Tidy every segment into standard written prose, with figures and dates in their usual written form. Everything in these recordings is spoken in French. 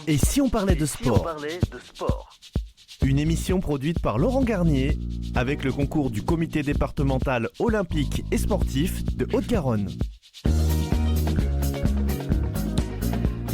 Et si on parlait de sport? Une émission produite par Laurent Garnier avec le concours du comité départemental olympique et sportif de Haute-Garonne.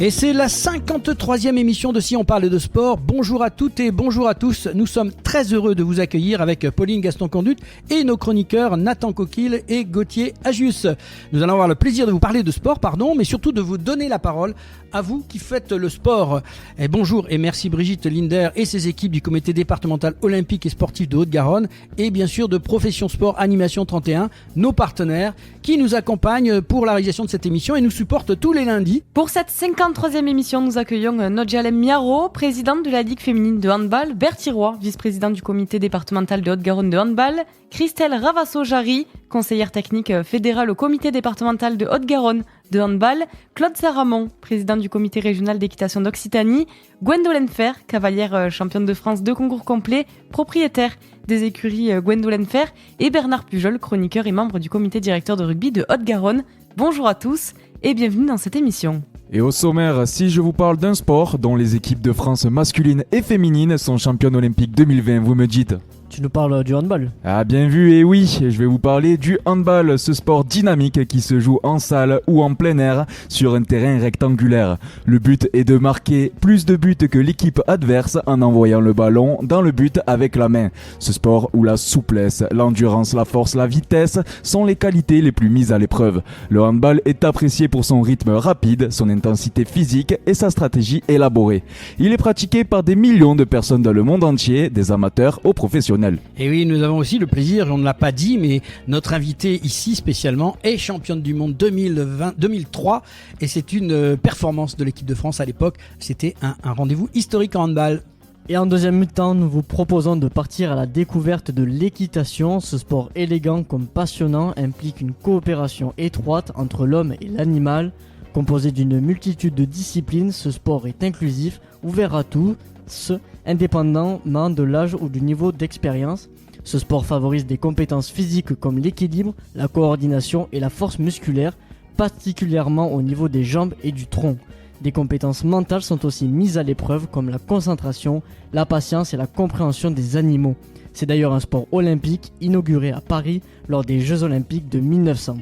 Et c'est la 53e émission de Si on parle de sport. Bonjour à toutes et bonjour à tous. Nous sommes très heureux de vous accueillir avec Pauline Gaston-Conduite et nos chroniqueurs Nathan Coquille et Gauthier Agius. Nous allons avoir le plaisir de vous parler de sport, mais surtout de vous donner la parole à vous qui faites le sport. Et bonjour et merci Brigitte Linder et ses équipes du comité départemental olympique et sportif de Haute-Garonne et bien sûr de Profession Sport Animation 31, nos partenaires qui nous accompagnent pour la réalisation de cette émission et nous supportent tous les lundis. Pour cette 53e émission, nous accueillons Nodjalem Miaro, présidente de la Ligue féminine de handball, Bertie Roy, vice-présidente du comité départemental de Haute-Garonne de handball, Christelle Ravasso-Jarry, conseillère technique fédérale au comité départemental de Haute-Garonne de handball, Claude Saramon, président du comité régional d'équitation d'Occitanie, Gwendolen Fer, cavalière championne de France de concours complet, propriétaire des écuries Gwendolen Fer, et Bernard Pujol, chroniqueur et membre du comité directeur de rugby de Haute-Garonne. Bonjour à tous et bienvenue dans cette émission. Et au sommaire, si je vous parle d'un sport dont les équipes de France masculines et féminines sont championnes olympiques 2020, vous me dites ? Tu nous parles du handball. Ah bien vu, et oui, je vais vous parler du handball, ce sport dynamique qui se joue en salle ou en plein air sur un terrain rectangulaire. Le but est de marquer plus de buts que l'équipe adverse en envoyant le ballon dans le but avec la main. Ce sport où la souplesse, l'endurance, la force, la vitesse sont les qualités les plus mises à l'épreuve. Le handball est apprécié pour son rythme rapide, son intensité physique et sa stratégie élaborée. Il est pratiqué par des millions de personnes dans le monde entier, des amateurs aux professionnels. Et oui, nous avons aussi le plaisir, on ne l'a pas dit, mais notre invitée ici spécialement est championne du monde 2003 et c'est une performance de l'équipe de France à l'époque. C'était un rendez-vous historique en handball. Et en deuxième mi-temps, nous vous proposons de partir à la découverte de l'équitation. Ce sport élégant comme passionnant implique une coopération étroite entre l'homme et l'animal. Composé d'une multitude de disciplines, ce sport est inclusif, ouvert à tous, indépendamment de l'âge ou du niveau d'expérience. Ce sport favorise des compétences physiques comme l'équilibre, la coordination et la force musculaire, particulièrement au niveau des jambes et du tronc. Des compétences mentales sont aussi mises à l'épreuve comme la concentration, la patience et la compréhension des animaux. C'est d'ailleurs un sport olympique inauguré à Paris lors des Jeux Olympiques de 1900.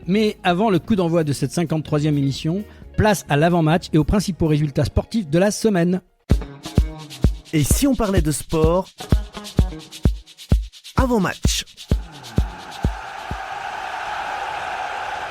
Mais avant le coup d'envoi de cette 53e émission, place à l'avant-match et aux principaux résultats sportifs de la semaine. Et si on parlait de sport avant match?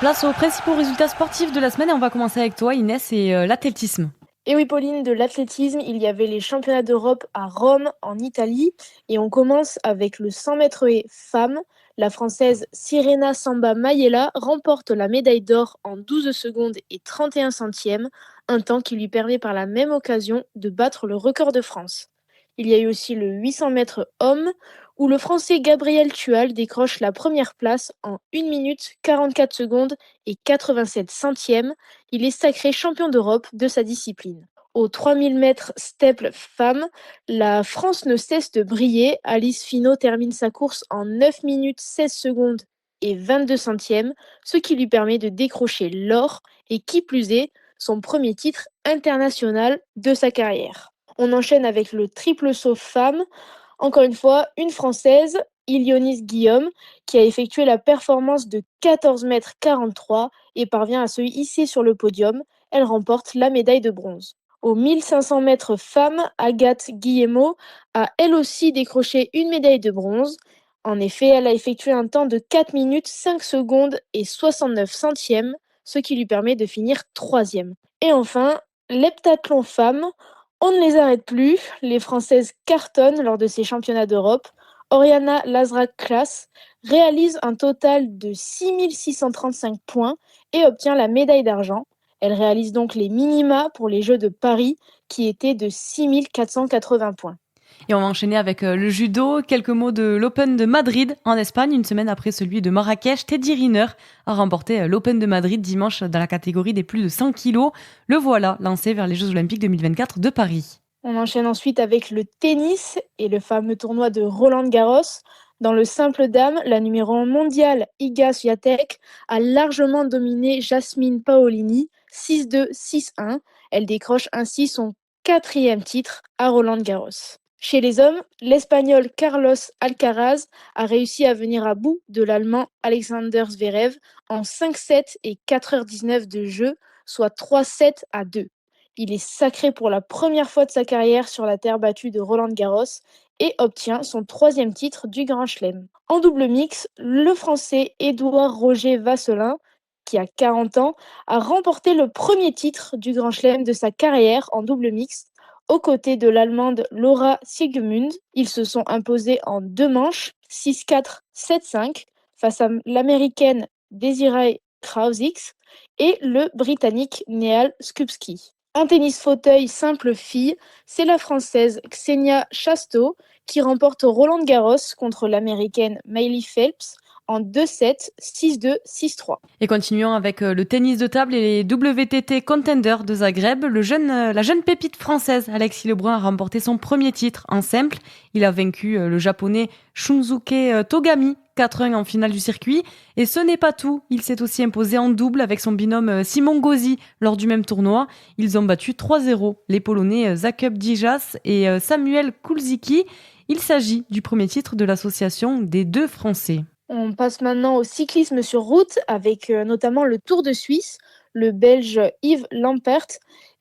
Place aux principaux résultats sportifs de la semaine et on va commencer avec toi Inès et l'athlétisme. Et oui Pauline, de l'athlétisme, il y avait les championnats d'Europe à Rome en Italie et on commence avec le 100 mètres haies femmes. La Française Sirena Samba Mayela remporte la médaille d'or en 12 secondes et 31 centièmes, un temps qui lui permet par la même occasion de battre le record de France. Il y a eu aussi le 800 mètres hommes, où le Français Gabriel Tual décroche la première place en 1 minute 44 secondes et 87 centièmes. Il est sacré champion d'Europe de sa discipline. Aux 3000 mètres steeple femmes, la France ne cesse de briller. Alice Finot termine sa course en 9 minutes 16 secondes et 22 centièmes, ce qui lui permet de décrocher l'or et qui plus est, son premier titre international de sa carrière. On enchaîne avec le triple saut femmes. Encore une fois, une Française, Ilionis Guillaume, qui a effectué la performance de 14 mètres 43 et parvient à se hisser sur le podium. Elle remporte la médaille de bronze. Aux 1500 mètres femmes, Agathe Guillemot a elle aussi décroché une médaille de bronze. En effet, elle a effectué un temps de 4 minutes 5 secondes et 69 centièmes, ce qui lui permet de finir 3e. Et enfin, l'heptathlon femmes, on ne les arrête plus. Les Françaises cartonnent lors de ces championnats d'Europe. Oriana Lazrak-Klaas réalise un total de 6635 points et obtient la médaille d'argent. Elle réalise donc les minima pour les Jeux de Paris qui étaient de 6480 points. Et on va enchaîner avec le judo. Quelques mots de l'Open de Madrid en Espagne. Une semaine après celui de Marrakech, Teddy Riner a remporté l'Open de Madrid dimanche dans la catégorie des plus de 100 kilos. Le voilà lancé vers les Jeux Olympiques 2024 de Paris. On enchaîne ensuite avec le tennis et le fameux tournoi de Roland-Garros. Dans le simple dame, la numéro 1 mondiale Iga Swiatek a largement dominé Jasmine Paolini 6-2, 6-1. Elle décroche ainsi son 4e titre à Roland-Garros. Chez les hommes, l'Espagnol Carlos Alcaraz a réussi à venir à bout de l'Allemand Alexander Zverev en 5-7 et 4h19 de jeu, soit 3-7-2. Il est sacré pour la première fois de sa carrière sur la terre battue de Roland-Garros et obtient son 3e titre du Grand Chelem. En double mix, le Français Édouard Roger Vasselin, qui a 40 ans, a remporté le premier titre du Grand Chelem de sa carrière en double mix, aux côtés de l'Allemande Laura Siegemund. Ils se sont imposés en 2 manches, 6-4, 7-5, face à l'Américaine Desiree Krausix et le Britannique Neal Skupski. En tennis fauteuil simple fille, c'est la Française Xenia Chasteau qui remporte Roland-Garros contre l'Américaine Maylee Phelps en 2-7, 6-2, 6-3. Et continuons avec le tennis de table et les WTT Contenders de Zagreb. La jeune pépite française Alexis Lebrun a remporté son premier titre en simple. Il a vaincu le japonais Shunsuke Togami 4-1 en finale du circuit. Et ce n'est pas tout, il s'est aussi imposé en double avec son binôme Simon Gauzy lors du même tournoi. Ils ont battu 3-0 les Polonais Jakub Dzijas et Samuel Kulczycki. Il s'agit du premier titre de l'association des deux Français. On passe maintenant au cyclisme sur route avec notamment le Tour de Suisse. Le Belge Yves Lampert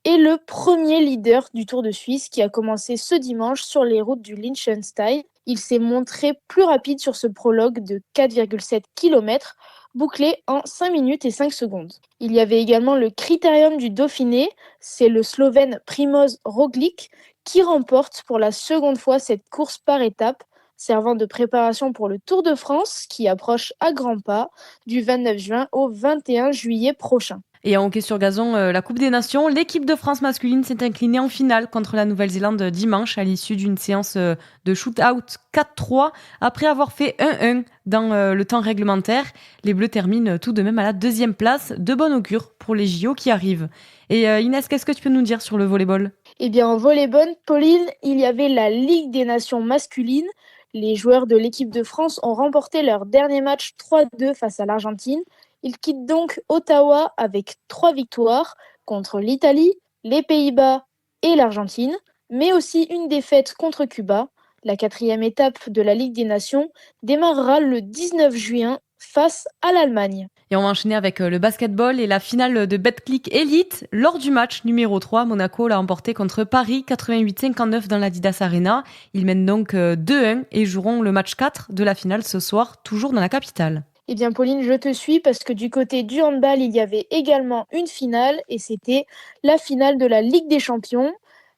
est le premier leader du Tour de Suisse qui a commencé ce dimanche sur les routes du Liechtenstein. Il s'est montré plus rapide sur ce prologue de 4,7 km, bouclé en 5 minutes et 5 secondes. Il y avait également le Critérium du Dauphiné, c'est le Slovène Primož Roglič qui remporte pour la seconde fois cette course par étapes, servant de préparation pour le Tour de France qui approche à grands pas du 29 juin au 21 juillet prochain. Et en hockey sur gazon, la Coupe des Nations, l'équipe de France masculine s'est inclinée en finale contre la Nouvelle-Zélande dimanche à l'issue d'une séance de shoot-out 4-3 après avoir fait 1-1 dans le temps réglementaire. Les Bleus terminent tout de même à la 2e place, de bon augure pour les JO qui arrivent. Et Inès, qu'est-ce que tu peux nous dire sur le volleyball ? Eh bien, en volleyball, Pauline, il y avait la Ligue des Nations masculine. Les joueurs de l'équipe de France ont remporté leur dernier match 3-2 face à l'Argentine. Ils quittent donc Ottawa avec 3 victoires contre l'Italie, les Pays-Bas et l'Argentine, mais aussi une défaite contre Cuba. La 4e étape de la Ligue des Nations démarrera le 19 juin face à l'Allemagne. Et on va enchaîner avec le basketball et la finale de Betclic Elite. Lors du match numéro 3, Monaco l'a emporté contre Paris 88-59 dans l'Adidas Arena. Ils mènent donc 2-1 et joueront le match 4 de la finale ce soir, toujours dans la capitale. Eh bien Pauline, je te suis parce que du côté du handball, il y avait également une finale et c'était la finale de la Ligue des Champions.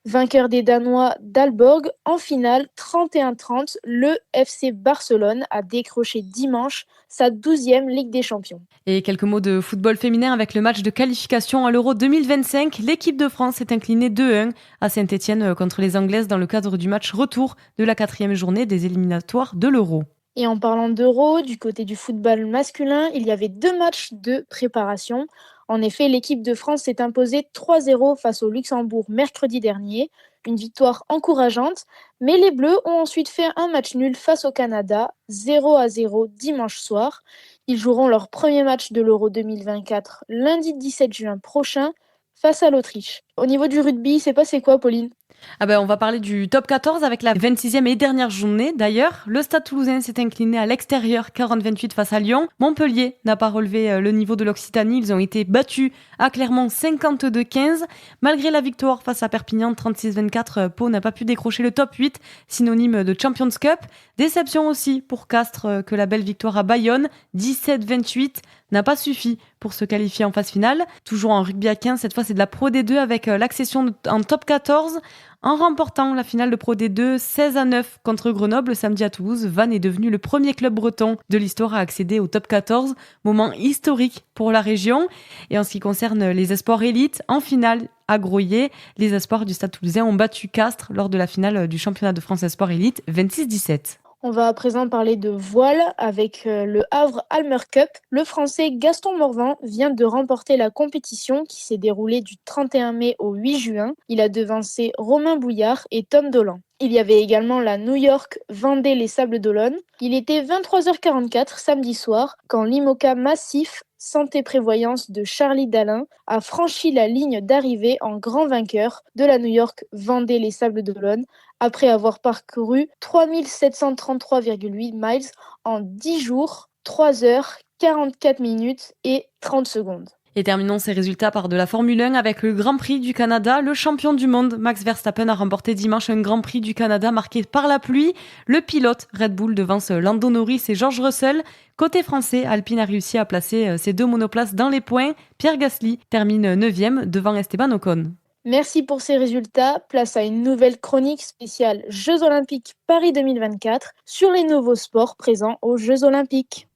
Vainqueur des Danois d'Aalborg, en finale 31-30, le FC Barcelone a décroché dimanche sa 12e Ligue des Champions. Et quelques mots de football féminin avec le match de qualification à l'Euro 2025. L'équipe de France s'est inclinée 2-1 à Saint-Etienne contre les Anglaises dans le cadre du match retour de la 4e journée des éliminatoires de l'Euro. Et en parlant d'Euro, du côté du football masculin, il y avait 2 matchs de préparation. En effet, l'équipe de France s'est imposée 3-0 face au Luxembourg mercredi dernier, une victoire encourageante, mais les Bleus ont ensuite fait un match nul face au Canada, 0-0 dimanche soir. Ils joueront leur premier match de l'Euro 2024 lundi 17 juin prochain face à l'Autriche. Au niveau du rugby, c'est passé quoi, Pauline ? On va parler du top 14 avec la 26e et dernière journée. D'ailleurs, le Stade Toulousain s'est incliné à l'extérieur 40-28 face à Lyon. Montpellier n'a pas relevé le niveau de l'Occitanie. Ils ont été battus à Clermont 52-15. Malgré la victoire face à Perpignan 36-24, Pau n'a pas pu décrocher le top 8, synonyme de Champions Cup. Déception aussi pour Castres que la belle victoire à Bayonne 17-28 n'a pas suffi pour se qualifier en phase finale. Toujours en rugby à 15, cette fois c'est de la Pro D2 avec l'accession en top 14. En remportant la finale de Pro D2 16-9 contre Grenoble samedi à Toulouse, Vannes est devenu le premier club breton de l'histoire à accéder au top 14. Moment historique pour la région. Et en ce qui concerne les espoirs élites, en finale à Groyer, les espoirs du Stade Toulousain ont battu Castres lors de la finale du championnat de France espoirs élite 26-17. On va à présent parler de voile avec le Havre Almer Cup. Le Français Gaston Morvan vient de remporter la compétition qui s'est déroulée du 31 mai au 8 juin. Il a devancé Romain Bouillard et Tom Dolan. Il y avait également la New York Vendée les Sables d'Olonne. Il était 23h44 samedi soir quand l'IMOCA massif Santé Prévoyance de Charlie Dalin a franchi la ligne d'arrivée en grand vainqueur de la New York Vendée les Sables d'Olonne après avoir parcouru 3733,8 miles en 10 jours, 3 heures, 44 minutes et 30 secondes. Et terminons ces résultats par de la Formule 1 avec le Grand Prix du Canada. Le champion du monde, Max Verstappen, a remporté dimanche un Grand Prix du Canada marqué par la pluie. Le pilote Red Bull devance Lando Norris et George Russell. Côté français, Alpine a réussi à placer ses 2 monoplaces dans les points. Pierre Gasly termine 9e devant Esteban Ocon. Merci pour ces résultats. Place à une nouvelle chronique spéciale Jeux Olympiques Paris 2024 sur les nouveaux sports présents aux Jeux Olympiques.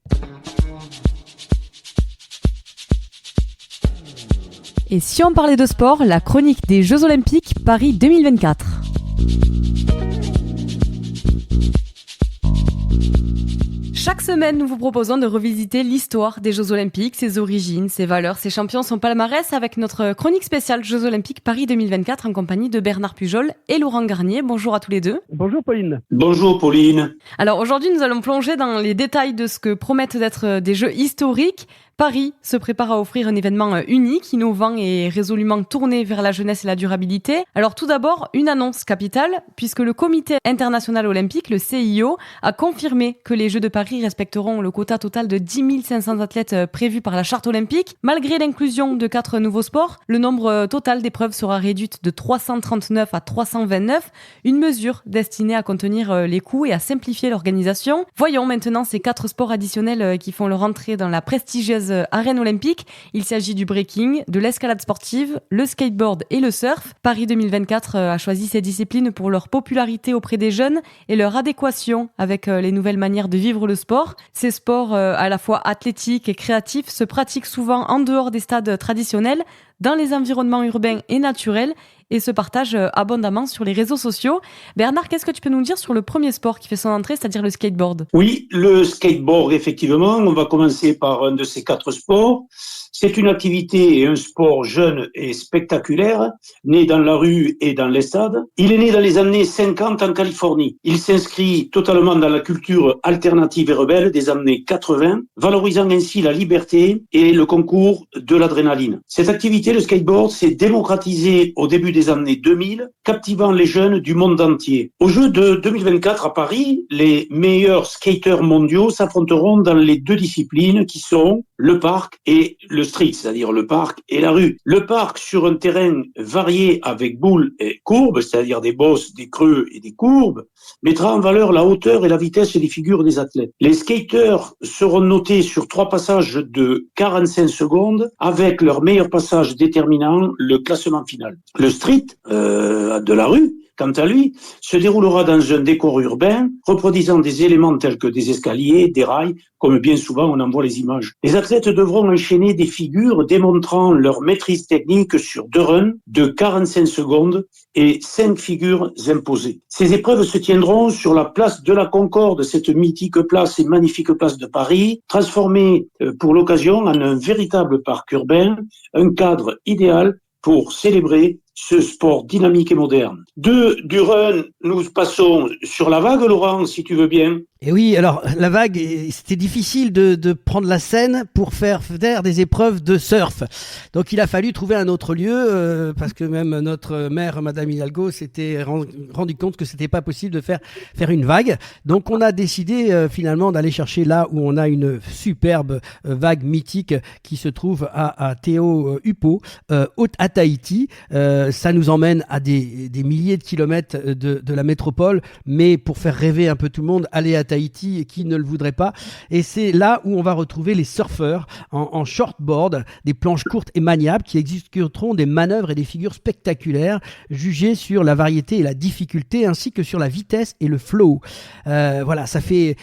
Et si on parlait de sport, la chronique des Jeux Olympiques Paris 2024. Chaque semaine, nous vous proposons de revisiter l'histoire des Jeux Olympiques, ses origines, ses valeurs, ses champions, son palmarès avec notre chronique spéciale Jeux Olympiques Paris 2024 en compagnie de Bernard Pujol et Laurent Garnier. Bonjour à tous les deux. Bonjour Pauline. Bonjour Pauline. Alors aujourd'hui, nous allons plonger dans les détails de ce que promettent d'être des Jeux historiques. Paris se prépare à offrir un événement unique, innovant et résolument tourné vers la jeunesse et la durabilité. Alors tout d'abord, une annonce capitale, puisque le Comité international olympique, le CIO, a confirmé que les Jeux de Paris respecteront le quota total de 10 500 athlètes prévu par la charte olympique. Malgré l'inclusion de 4 nouveaux sports, le nombre total d'épreuves sera réduit de 339 à 329, une mesure destinée à contenir les coûts et à simplifier l'organisation. Voyons maintenant ces 4 sports additionnels qui font leur entrée dans la prestigieuse arène olympique. Il s'agit du breaking, de l'escalade sportive, le skateboard et le surf. Paris 2024 a choisi ces disciplines pour leur popularité auprès des jeunes et leur adéquation avec les nouvelles manières de vivre le sport. Ces sports à la fois athlétiques et créatifs se pratiquent souvent en dehors des stades traditionnels, dans les environnements urbains et naturels et se partagent abondamment sur les réseaux sociaux. Bernard, qu'est-ce que tu peux nous dire sur le premier sport qui fait son entrée, c'est-à-dire le skateboard ? Oui, le skateboard, effectivement. On va commencer par un de ces 4 sports. C'est une activité et un sport jeune et spectaculaire, né dans la rue et dans les stades. Il est né dans les années 50 en Californie. Il s'inscrit totalement dans la culture alternative et rebelle des années 80, valorisant ainsi la liberté et le concours de l'adrénaline. Cette activité, le skateboard, s'est démocratisée au début des années 2000, captivant les jeunes du monde entier. Aux Jeux de 2024 à Paris, les meilleurs skateurs mondiaux s'affronteront dans les 2 disciplines qui sont le parc et le street, c'est-à-dire le parc et la rue. Le parc sur un terrain varié avec boules et courbes, c'est-à-dire des bosses, des creux et des courbes, mettra en valeur la hauteur et la vitesse des figures des athlètes. Les skateurs seront notés sur 3 passages de 45 secondes avec leur meilleur passage déterminant le classement final. Le street de la rue, quant à lui, se déroulera dans un décor urbain, reproduisant des éléments tels que des escaliers, des rails, comme bien souvent on en voit les images. Les athlètes devront enchaîner des figures démontrant leur maîtrise technique sur 2 runs de 45 secondes et 5 figures imposées. Ces épreuves se tiendront sur la place de la Concorde, cette mythique place et magnifique place de Paris, transformée pour l'occasion en un véritable parc urbain, un cadre idéal pour célébrer ce sport dynamique et moderne. Du run, nous passons sur la vague, Laurent, si tu veux bien. Et oui, alors la vague, c'était difficile de prendre la scène pour faire des épreuves de surf. Donc il a fallu trouver un autre lieu parce que même notre maire, Madame Hidalgo, s'était rendu compte que c'était pas possible de faire une vague. Donc on a décidé finalement d'aller chercher là où on a une superbe vague mythique qui se trouve à Teahupo'o, à Tahiti. Ça nous emmène à des milliers de kilomètres de la métropole, mais pour faire rêver un peu tout le monde, aller à Tahiti, et qui ne le voudrait pas. Et c'est là où on va retrouver les surfeurs en shortboard, des planches courtes et maniables qui exécuteront des manœuvres et des figures spectaculaires jugées sur la variété et la difficulté ainsi que sur la vitesse et le flow. Voilà, ça fait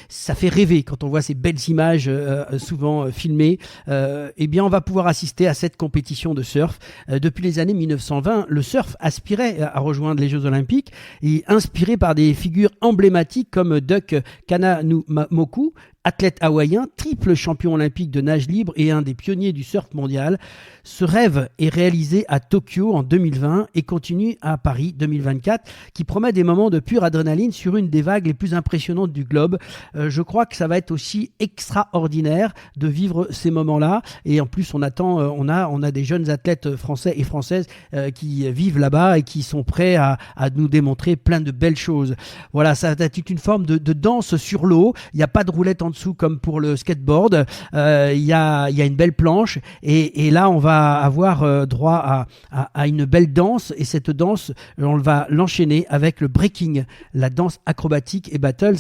rêver quand on voit ces belles images souvent filmées. Eh bien, on va pouvoir assister à cette compétition de surf. Depuis les années 1920, le surf aspirait à rejoindre les Jeux Olympiques et inspiré par des figures emblématiques comme Duck Kahanamoku, athlète hawaïen, triple champion olympique de nage libre et un des pionniers du surf mondial. Ce rêve est réalisé à Tokyo en 2020 et continue à Paris 2024, qui promet des moments de pure adrénaline sur une des vagues les plus impressionnantes du globe. Je crois que ça va être aussi extraordinaire de vivre ces moments-là. Et en plus, on a des jeunes athlètes français et françaises qui vivent là-bas et qui sont prêts à nous démontrer plein de belles choses. Voilà, ça va être une forme de danse sur l'eau. Il n'y a pas de roulette en dessous comme pour le skateboard. Il y a une belle planche et là, on va avoir droit à une belle danse. Et cette danse, on va l'enchaîner avec le breaking, la danse acrobatique et battles,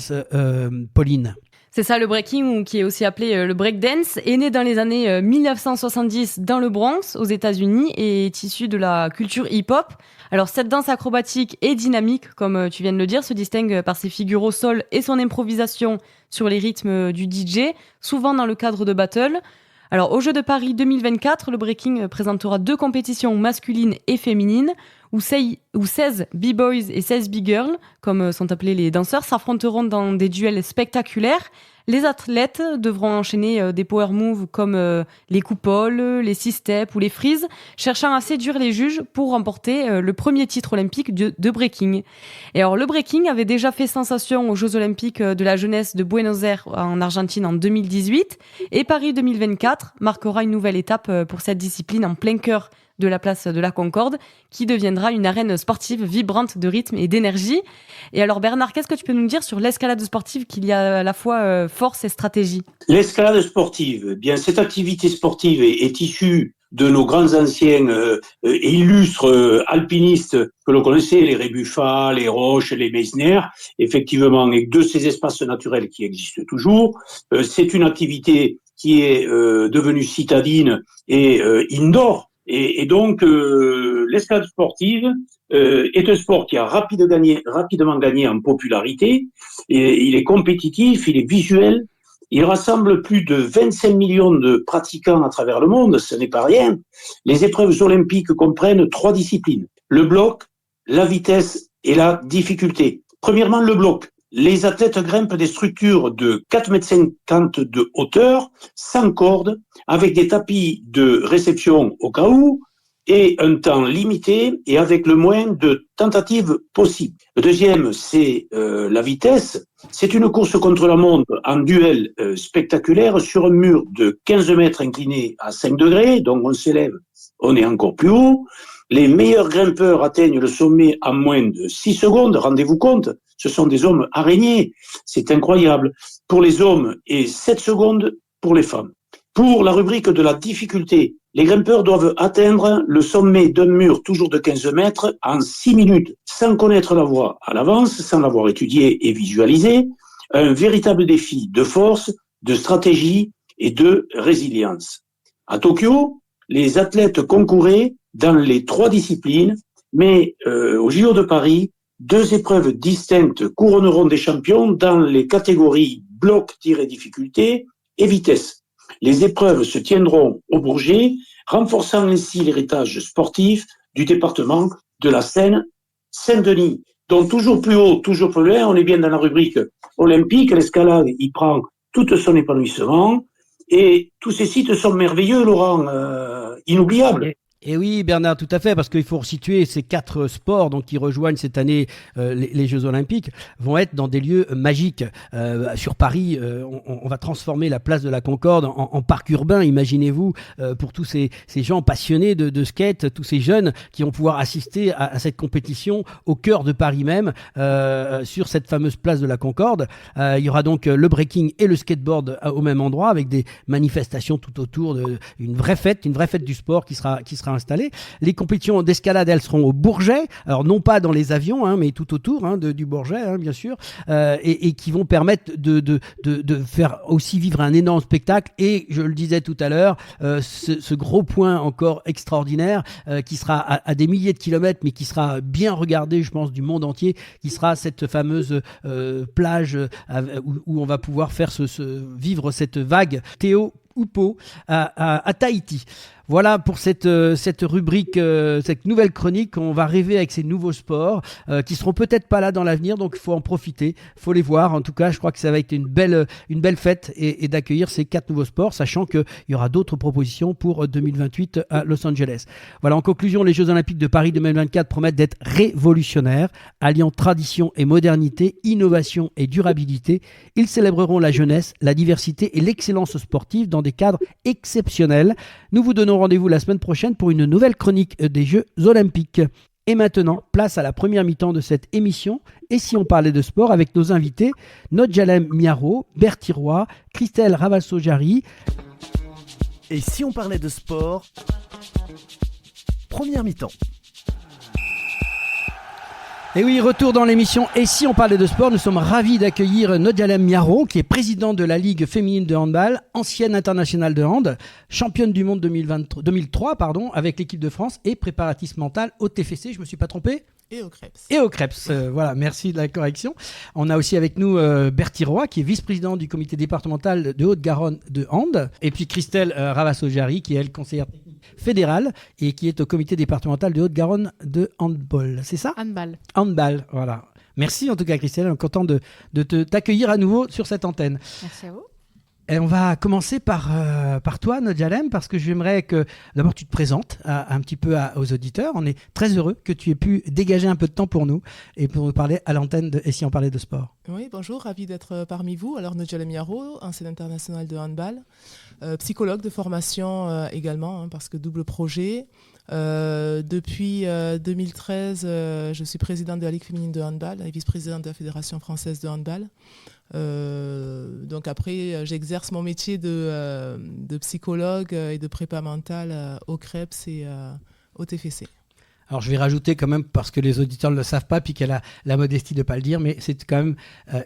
Pauline. C'est ça, le breaking, ou qui est aussi appelé le breakdance, est né dans les années 1970 dans le Bronx, aux États-Unis, et est issu de la culture hip-hop. Alors, cette danse acrobatique et dynamique, comme tu viens de le dire, se distingue par ses figures au sol et son improvisation sur les rythmes du DJ, souvent dans le cadre de battle. Alors, aux Jeux de Paris 2024, le breaking présentera 2 compétitions masculines et féminines, où 16 b-boys et 16 b-girls, comme sont appelés les danseurs, s'affronteront dans des duels spectaculaires. Les athlètes devront enchaîner des power moves comme les coupoles, les 6-steps ou les freeze, cherchant à séduire les juges pour remporter le premier titre olympique de breaking. Et alors, le breaking avait déjà fait sensation aux Jeux olympiques de la jeunesse de Buenos Aires en Argentine en 2018, et Paris 2024 marquera une nouvelle étape pour cette discipline en plein cœur de la place de la Concorde, qui deviendra une arène sportive vibrante de rythme et d'énergie. Et alors Bernard, qu'est-ce que tu peux nous dire sur l'escalade sportive, qu'il y a à la fois force et stratégie? L'escalade sportive, eh bien cette activité sportive est issue de nos grands anciens et illustres alpinistes que l'on connaissait, les Rébuffat, les Roches, les Meissner, effectivement, et de ces espaces naturels qui existent toujours. C'est une activité qui est devenue citadine et indoor. Et donc, l'escalade sportive est un sport qui a rapidement gagné en popularité. Et il est compétitif, il est visuel. Il rassemble plus de 25 millions de pratiquants à travers le monde, ce n'est pas rien. Les épreuves olympiques comprennent 3 disciplines: le bloc, la vitesse et la difficulté. Premièrement, le bloc. Les athlètes grimpent des structures de 4,50 m de hauteur, sans corde, avec des tapis de réception au cas où, et un temps limité et avec le moins de tentatives possibles. Le deuxième, c'est la vitesse. C'est une course contre la montre en duel spectaculaire sur un mur de 15 mètres incliné à 5 degrés, donc on s'élève, on est encore plus haut. Les meilleurs grimpeurs atteignent le sommet en moins de 6 secondes, rendez-vous compte, ce sont des hommes araignées, c'est incroyable, pour les hommes et 7 secondes pour les femmes. Pour la rubrique de la difficulté, les grimpeurs doivent atteindre le sommet d'un mur toujours de 15 mètres en 6 minutes, sans connaître la voie à l'avance, sans l'avoir étudiée et visualisée. Un véritable défi de force, de stratégie et de résilience. À Tokyo, les athlètes concouraient dans les 3 disciplines, mais au JO de Paris, 2 épreuves distinctes couronneront des champions dans les catégories bloc-difficulté et vitesse. Les épreuves se tiendront au Bourget, renforçant ainsi l'héritage sportif du département de la Seine-Saint-Denis. Donc toujours plus haut, toujours plus loin, on est bien dans la rubrique olympique. L'escalade y prend tout son épanouissement et tous ces sites sont merveilleux, Laurent, inoubliables. Et oui, Bernard, tout à fait, parce qu'il faut resituer ces 4 sports donc, qui rejoignent cette année les Jeux Olympiques, vont être dans des lieux magiques. Sur Paris, on va transformer la place de la Concorde en parc urbain, imaginez-vous, pour tous ces gens passionnés de skate, tous ces jeunes qui vont pouvoir assister à cette compétition au cœur de Paris même, sur cette fameuse place de la Concorde. Il y aura donc le breaking et le skateboard au même endroit, avec des manifestations tout autour, une vraie fête du sport qui sera installée. Les compétitions d'escalade, elles seront au Bourget, alors non pas dans les avions, mais tout autour du Bourget, bien sûr, et qui vont permettre de faire aussi vivre un énorme spectacle. Et je le disais tout à l'heure, ce gros point encore extraordinaire qui sera à des milliers de kilomètres, mais qui sera bien regardé, je pense, du monde entier, qui sera cette fameuse plage où on va pouvoir faire vivre cette vague. Théo, Oupo à Tahiti. Voilà pour cette rubrique, cette nouvelle chronique. On va rêver avec ces nouveaux sports qui seront peut-être pas là dans l'avenir, donc il faut en profiter, il faut les voir. En tout cas, je crois que ça va être une belle fête et d'accueillir ces 4 nouveaux sports, sachant qu'il y aura d'autres propositions pour 2028 à Los Angeles. Voilà, en conclusion, les Jeux Olympiques de Paris 2024 promettent d'être révolutionnaires, alliant tradition et modernité, innovation et durabilité. Ils célébreront la jeunesse, la diversité et l'excellence sportive dans des cadres exceptionnels. Nous vous donnons rendez-vous la semaine prochaine pour une nouvelle chronique des Jeux Olympiques. Et maintenant, place à la première mi-temps de cette émission. Et si on parlait de sport avec nos invités, Nodjalem Miaro, Bertie Roy, Christelle Ravasso-Jarry. Et si on parlait de sport, première mi-temps. Et oui, retour dans l'émission. Et si on parlait de sport, nous sommes ravis d'accueillir Nodjalem Miaro, qui est présidente de la Ligue féminine de handball, ancienne internationale de hand, championne du monde 2003 avec l'équipe de France et préparatrice mentale au TFC. Je ne me suis pas trompé ? Et au Krebs. Et au Krebs, voilà, merci de la correction. On a aussi avec nous Bertie Roy, qui est vice-président du comité départemental de Haute-Garonne de hand, et puis Christelle Ravasso-Jarry, qui est elle conseillère technique fédérale et qui est au comité départemental de Haute-Garonne de handball. C'est ça ? Handball, voilà. Merci en tout cas Christelle, on est content de t'accueillir à nouveau sur cette antenne. Merci à vous. Et on va commencer par toi, Nodjalem, parce que j'aimerais que d'abord tu te présentes un petit peu aux auditeurs. On est très heureux que tu aies pu dégager un peu de temps pour nous et pour nous parler à l'antenne et si on parlait de sport. Oui, bonjour, ravi d'être parmi vous. Alors Nodjalem Miaro, ancienne internationale de handball, psychologue de formation également, parce que double projet. Depuis 2013, je suis présidente de la Ligue féminine de handball et vice-présidente de la Fédération française de handball. Donc après, j'exerce mon métier de psychologue et de prépa mentale au Krebs et au TFC. Alors je vais rajouter quand même, parce que les auditeurs ne le savent pas, puis qu'elle a la modestie de ne pas le dire, mais c'est quand même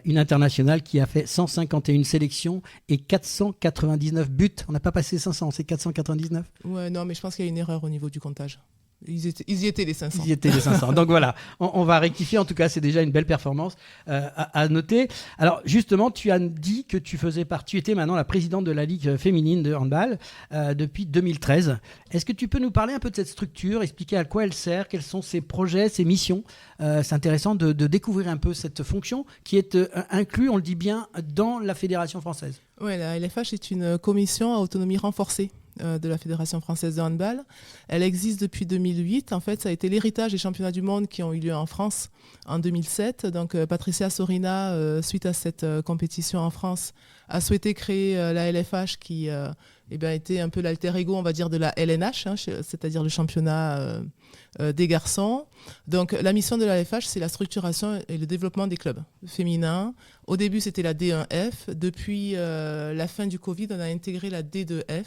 une internationale qui a fait 151 sélections et 499 buts. On n'a pas passé 500, c'est 499. Ouais, non, mais je pense qu'il y a une erreur au niveau du comptage. Ils y étaient les 500. Ils y étaient les 500. Donc voilà, on va rectifier. En tout cas, c'est déjà une belle performance à noter. Alors justement, tu as dit que tu étais maintenant la présidente de la Ligue féminine de handball depuis 2013. Est-ce que tu peux nous parler un peu de cette structure, expliquer à quoi elle sert, quels sont ses projets, ses missions ? C'est intéressant de découvrir un peu cette fonction qui est inclue, on le dit bien, dans la Fédération française. Oui, la LFH est une commission à autonomie renforcée de la Fédération française de handball. Elle existe depuis 2008. En fait, ça a été l'héritage des championnats du monde qui ont eu lieu en France en 2007. Donc, Patricia Sorina, suite à cette compétition en France, a souhaité créer la LFH qui était un peu l'alter ego, on va dire, de la LNH, c'est-à-dire le championnat des garçons. Donc, la mission de la LFH, c'est la structuration et le développement des clubs féminins. Au début, c'était la D1F. Depuis la fin du Covid, on a intégré la D2F.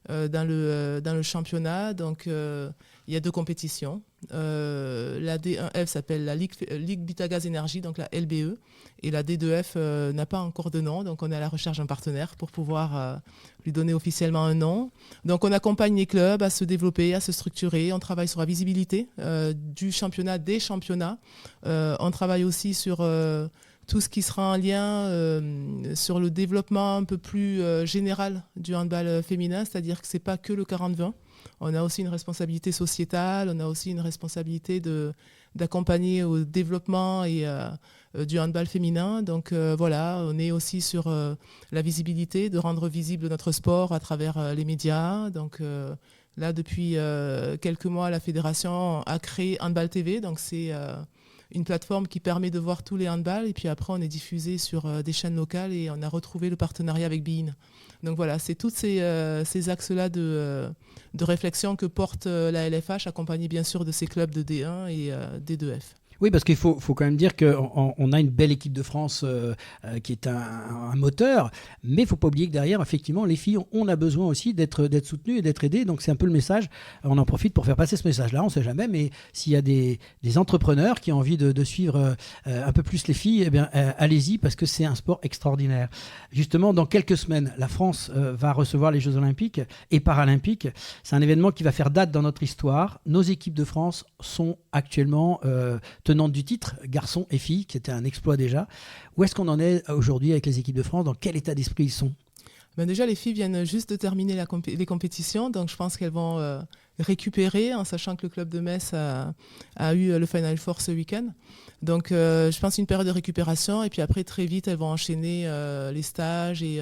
Dans le championnat. Donc, il y a 2 compétitions. La D1F s'appelle la Ligue Bitagaz Énergie, donc la LBE. Et la D2F n'a pas encore de nom. Donc, on est à la recherche d'un partenaire pour pouvoir lui donner officiellement un nom. Donc, on accompagne les clubs à se développer, à se structurer. On travaille sur la visibilité du championnat, des championnats. On travaille aussi sur tout ce qui sera en lien sur le développement un peu plus général du handball féminin, c'est-à-dire que ce n'est pas que le 40-20. On a aussi une responsabilité sociétale, on a aussi une responsabilité d'accompagner au développement du handball féminin. Donc voilà, on est aussi sur la visibilité, de rendre visible notre sport à travers les médias. Donc là, depuis quelques mois, la fédération a créé Handball TV, donc c'est une plateforme qui permet de voir tous les handballs et puis après on est diffusé sur des chaînes locales et on a retrouvé le partenariat avec Bein. Donc voilà, c'est tous ces axes-là de réflexion que porte la LFH, accompagnée bien sûr de ces clubs de D1 et D2F. Oui, parce qu'il faut quand même dire qu'on a une belle équipe de France qui est un moteur, mais il ne faut pas oublier que derrière, effectivement, les filles, on a besoin aussi d'être soutenues et d'être aidées. Donc c'est un peu le message. On en profite pour faire passer ce message-là, on ne sait jamais, mais s'il y a des entrepreneurs qui ont envie de suivre un peu plus les filles, eh bien, allez-y, parce que c'est un sport extraordinaire. Justement, dans quelques semaines, la France va recevoir les Jeux Olympiques et Paralympiques. C'est un événement qui va faire date dans notre histoire. Nos équipes de France sont actuellement tenantes du titre, garçons et filles, qui était un exploit déjà. Où est-ce qu'on en est aujourd'hui avec les équipes de France ? Dans quel état d'esprit ils sont ? Déjà, les filles viennent juste de terminer les compétitions, donc je pense qu'elles vont récupérer, en sachant que le club de Metz a eu le Final Four ce week-end. Donc je pense une période de récupération, et puis après très vite elles vont enchaîner les stages et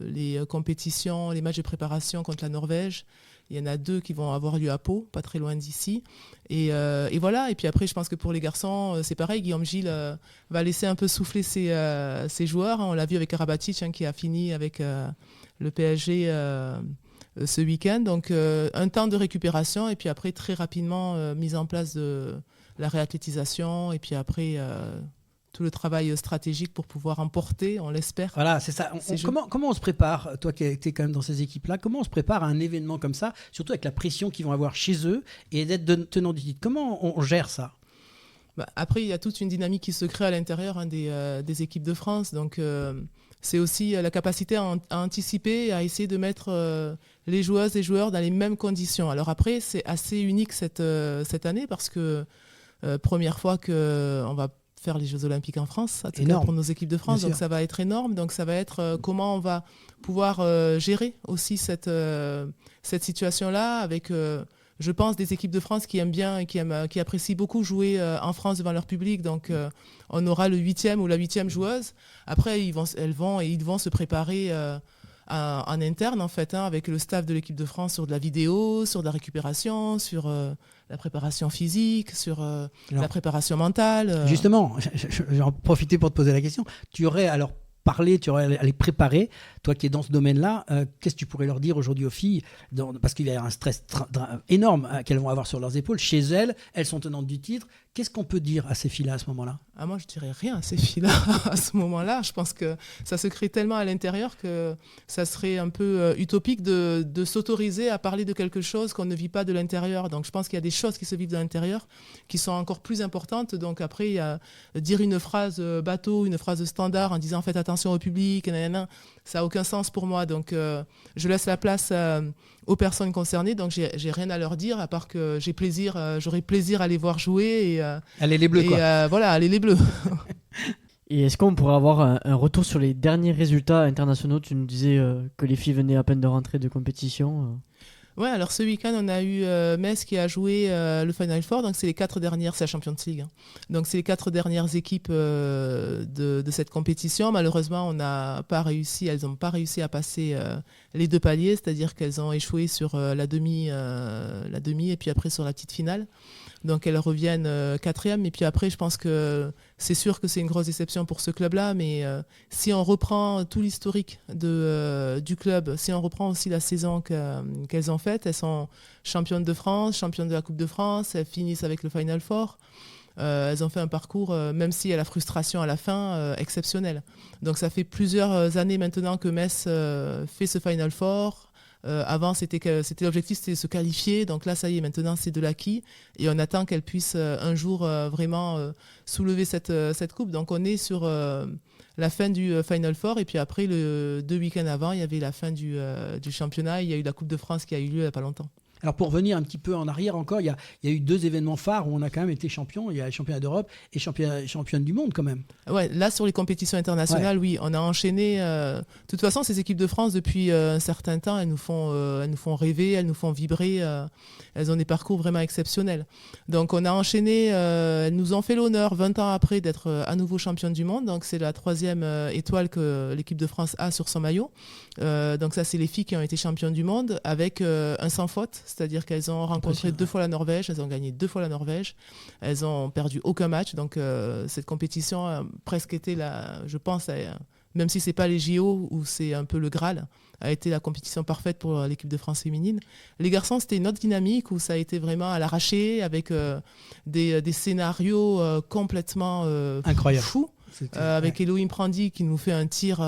les compétitions, les matchs de préparation contre la Norvège. Il y en a 2 qui vont avoir lieu à Pau, pas très loin d'ici. Et voilà. Et puis après, je pense que pour les garçons, c'est pareil. Guillaume Gilles va laisser un peu souffler ses joueurs. On l'a vu avec Karabatic, qui a fini avec le PSG ce week-end. Donc un temps de récupération, et puis après très rapidement mise en place de la réathlétisation, et puis après tout le travail stratégique pour pouvoir emporter, on l'espère. Voilà, c'est ça. Comment on se prépare, toi qui étais quand même dans ces équipes-là, comment on se prépare à un événement comme ça, surtout avec la pression qu'ils vont avoir chez eux et d'être tenant du titre? Comment on gère ça? Après, il y a toute une dynamique qui se crée à l'intérieur des équipes de France. Donc, c'est aussi la capacité à anticiper, à essayer de mettre les joueuses et joueurs dans les mêmes conditions. Alors après, c'est assez unique cette année, parce que première fois qu'on va faire les Jeux Olympiques en France, en tout cas pour nos équipes de France. Donc ça va être énorme. Donc ça va être comment on va pouvoir gérer aussi cette situation-là avec, je pense, des équipes de France qui aiment bien et qui apprécient beaucoup jouer en France devant leur public. Donc on aura le 8e ou la 8e joueuse. Après, ils vont se préparer en interne, en fait, avec le staff de l'équipe de France sur de la vidéo, sur de la récupération, sur la préparation physique, sur la préparation mentale. Justement, j'en en profiter pour te poser la question. Tu aurais alors parlé, tu aurais à les préparer, toi qui es dans ce domaine-là, qu'est-ce que tu pourrais leur dire aujourd'hui aux filles, parce qu'il y a un stress énorme qu'elles vont avoir sur leurs épaules, chez elles sont tenantes du titre. Qu'est-ce qu'on peut dire à ces filles-là à ce moment-là? Moi, je dirais rien à ces filles-là à ce moment-là. Je pense que ça se crée tellement à l'intérieur que ça serait un peu utopique de s'autoriser à parler de quelque chose qu'on ne vit pas de l'intérieur. Donc, je pense qu'il y a des choses qui se vivent de l'intérieur qui sont encore plus importantes. Donc, après, il y a dire une phrase bateau, une phrase standard en disant « faites attention au public », ça n'a aucun sens pour moi. Donc, je laisse la place aux personnes concernées. Donc, j'ai rien à leur dire, à part que j'aurai plaisir à les voir jouer. Allez les Bleus, quoi. Voilà, allez les Bleus. Et est-ce qu'on pourrait avoir un retour sur les derniers résultats internationaux? Tu nous disais que les filles venaient à peine de rentrer de compétition. Ouais, alors ce week-end, on a eu Metz qui a joué le Final Four, donc c'est les 4 dernières, c'est la Champions League. Donc c'est les 4 dernières équipes de cette compétition. Malheureusement, elles n'ont pas réussi à passer les 2 paliers, c'est-à-dire qu'elles ont échoué sur la demi et puis après sur la petite finale. Donc elles reviennent 4e, et puis après je pense que c'est sûr que c'est une grosse déception pour ce club-là, mais si on reprend tout l'historique du club, si on reprend aussi la saison qu'elles ont faite, elles sont championnes de France, championnes de la Coupe de France, elles finissent avec le Final Four. Elles ont fait un parcours, même s'il y a la frustration à la fin, exceptionnel. Donc ça fait plusieurs années maintenant que Metz fait ce Final Four. Avant, l'objectif, c'était de se qualifier. Donc là, ça y est, maintenant, c'est de l'acquis. Et on attend qu'elle puisse un jour vraiment soulever cette coupe. Donc on est sur la fin du Final Four. Et puis après, 2 week-ends avant, il y avait la fin du championnat. Il y a eu la Coupe de France qui a eu lieu il n'y a pas longtemps. Alors pour revenir un petit peu en arrière encore, il y a eu 2 événements phares où on a quand même été champion. Il y a les championnats d'Europe et championne du monde quand même. Ouais, là sur les compétitions internationales, oui, on a enchaîné. De toute façon, ces équipes de France depuis un certain temps, elles nous font rêver, elles nous font vibrer. Elles ont des parcours vraiment exceptionnels. Donc on a enchaîné. Elles nous ont fait l'honneur 20 ans après d'être à nouveau championne du monde. Donc c'est la 3e étoile que l'équipe de France a sur son maillot. Donc ça, c'est les filles qui ont été championnes du monde avec un sans faute. C'est-à-dire qu'elles ont rencontré 2 fois la Norvège, elles ont gagné 2 fois la Norvège, elles ont perdu aucun match. Donc cette compétition a presque été je pense, même si c'est pas les JO où c'est un peu le Graal, a été la compétition parfaite pour l'équipe de France féminine. Les garçons, c'était une autre dynamique où ça a été vraiment à l'arraché avec des scénarios complètement incroyables, fous. Avec Elohim Prandi qui nous fait un tir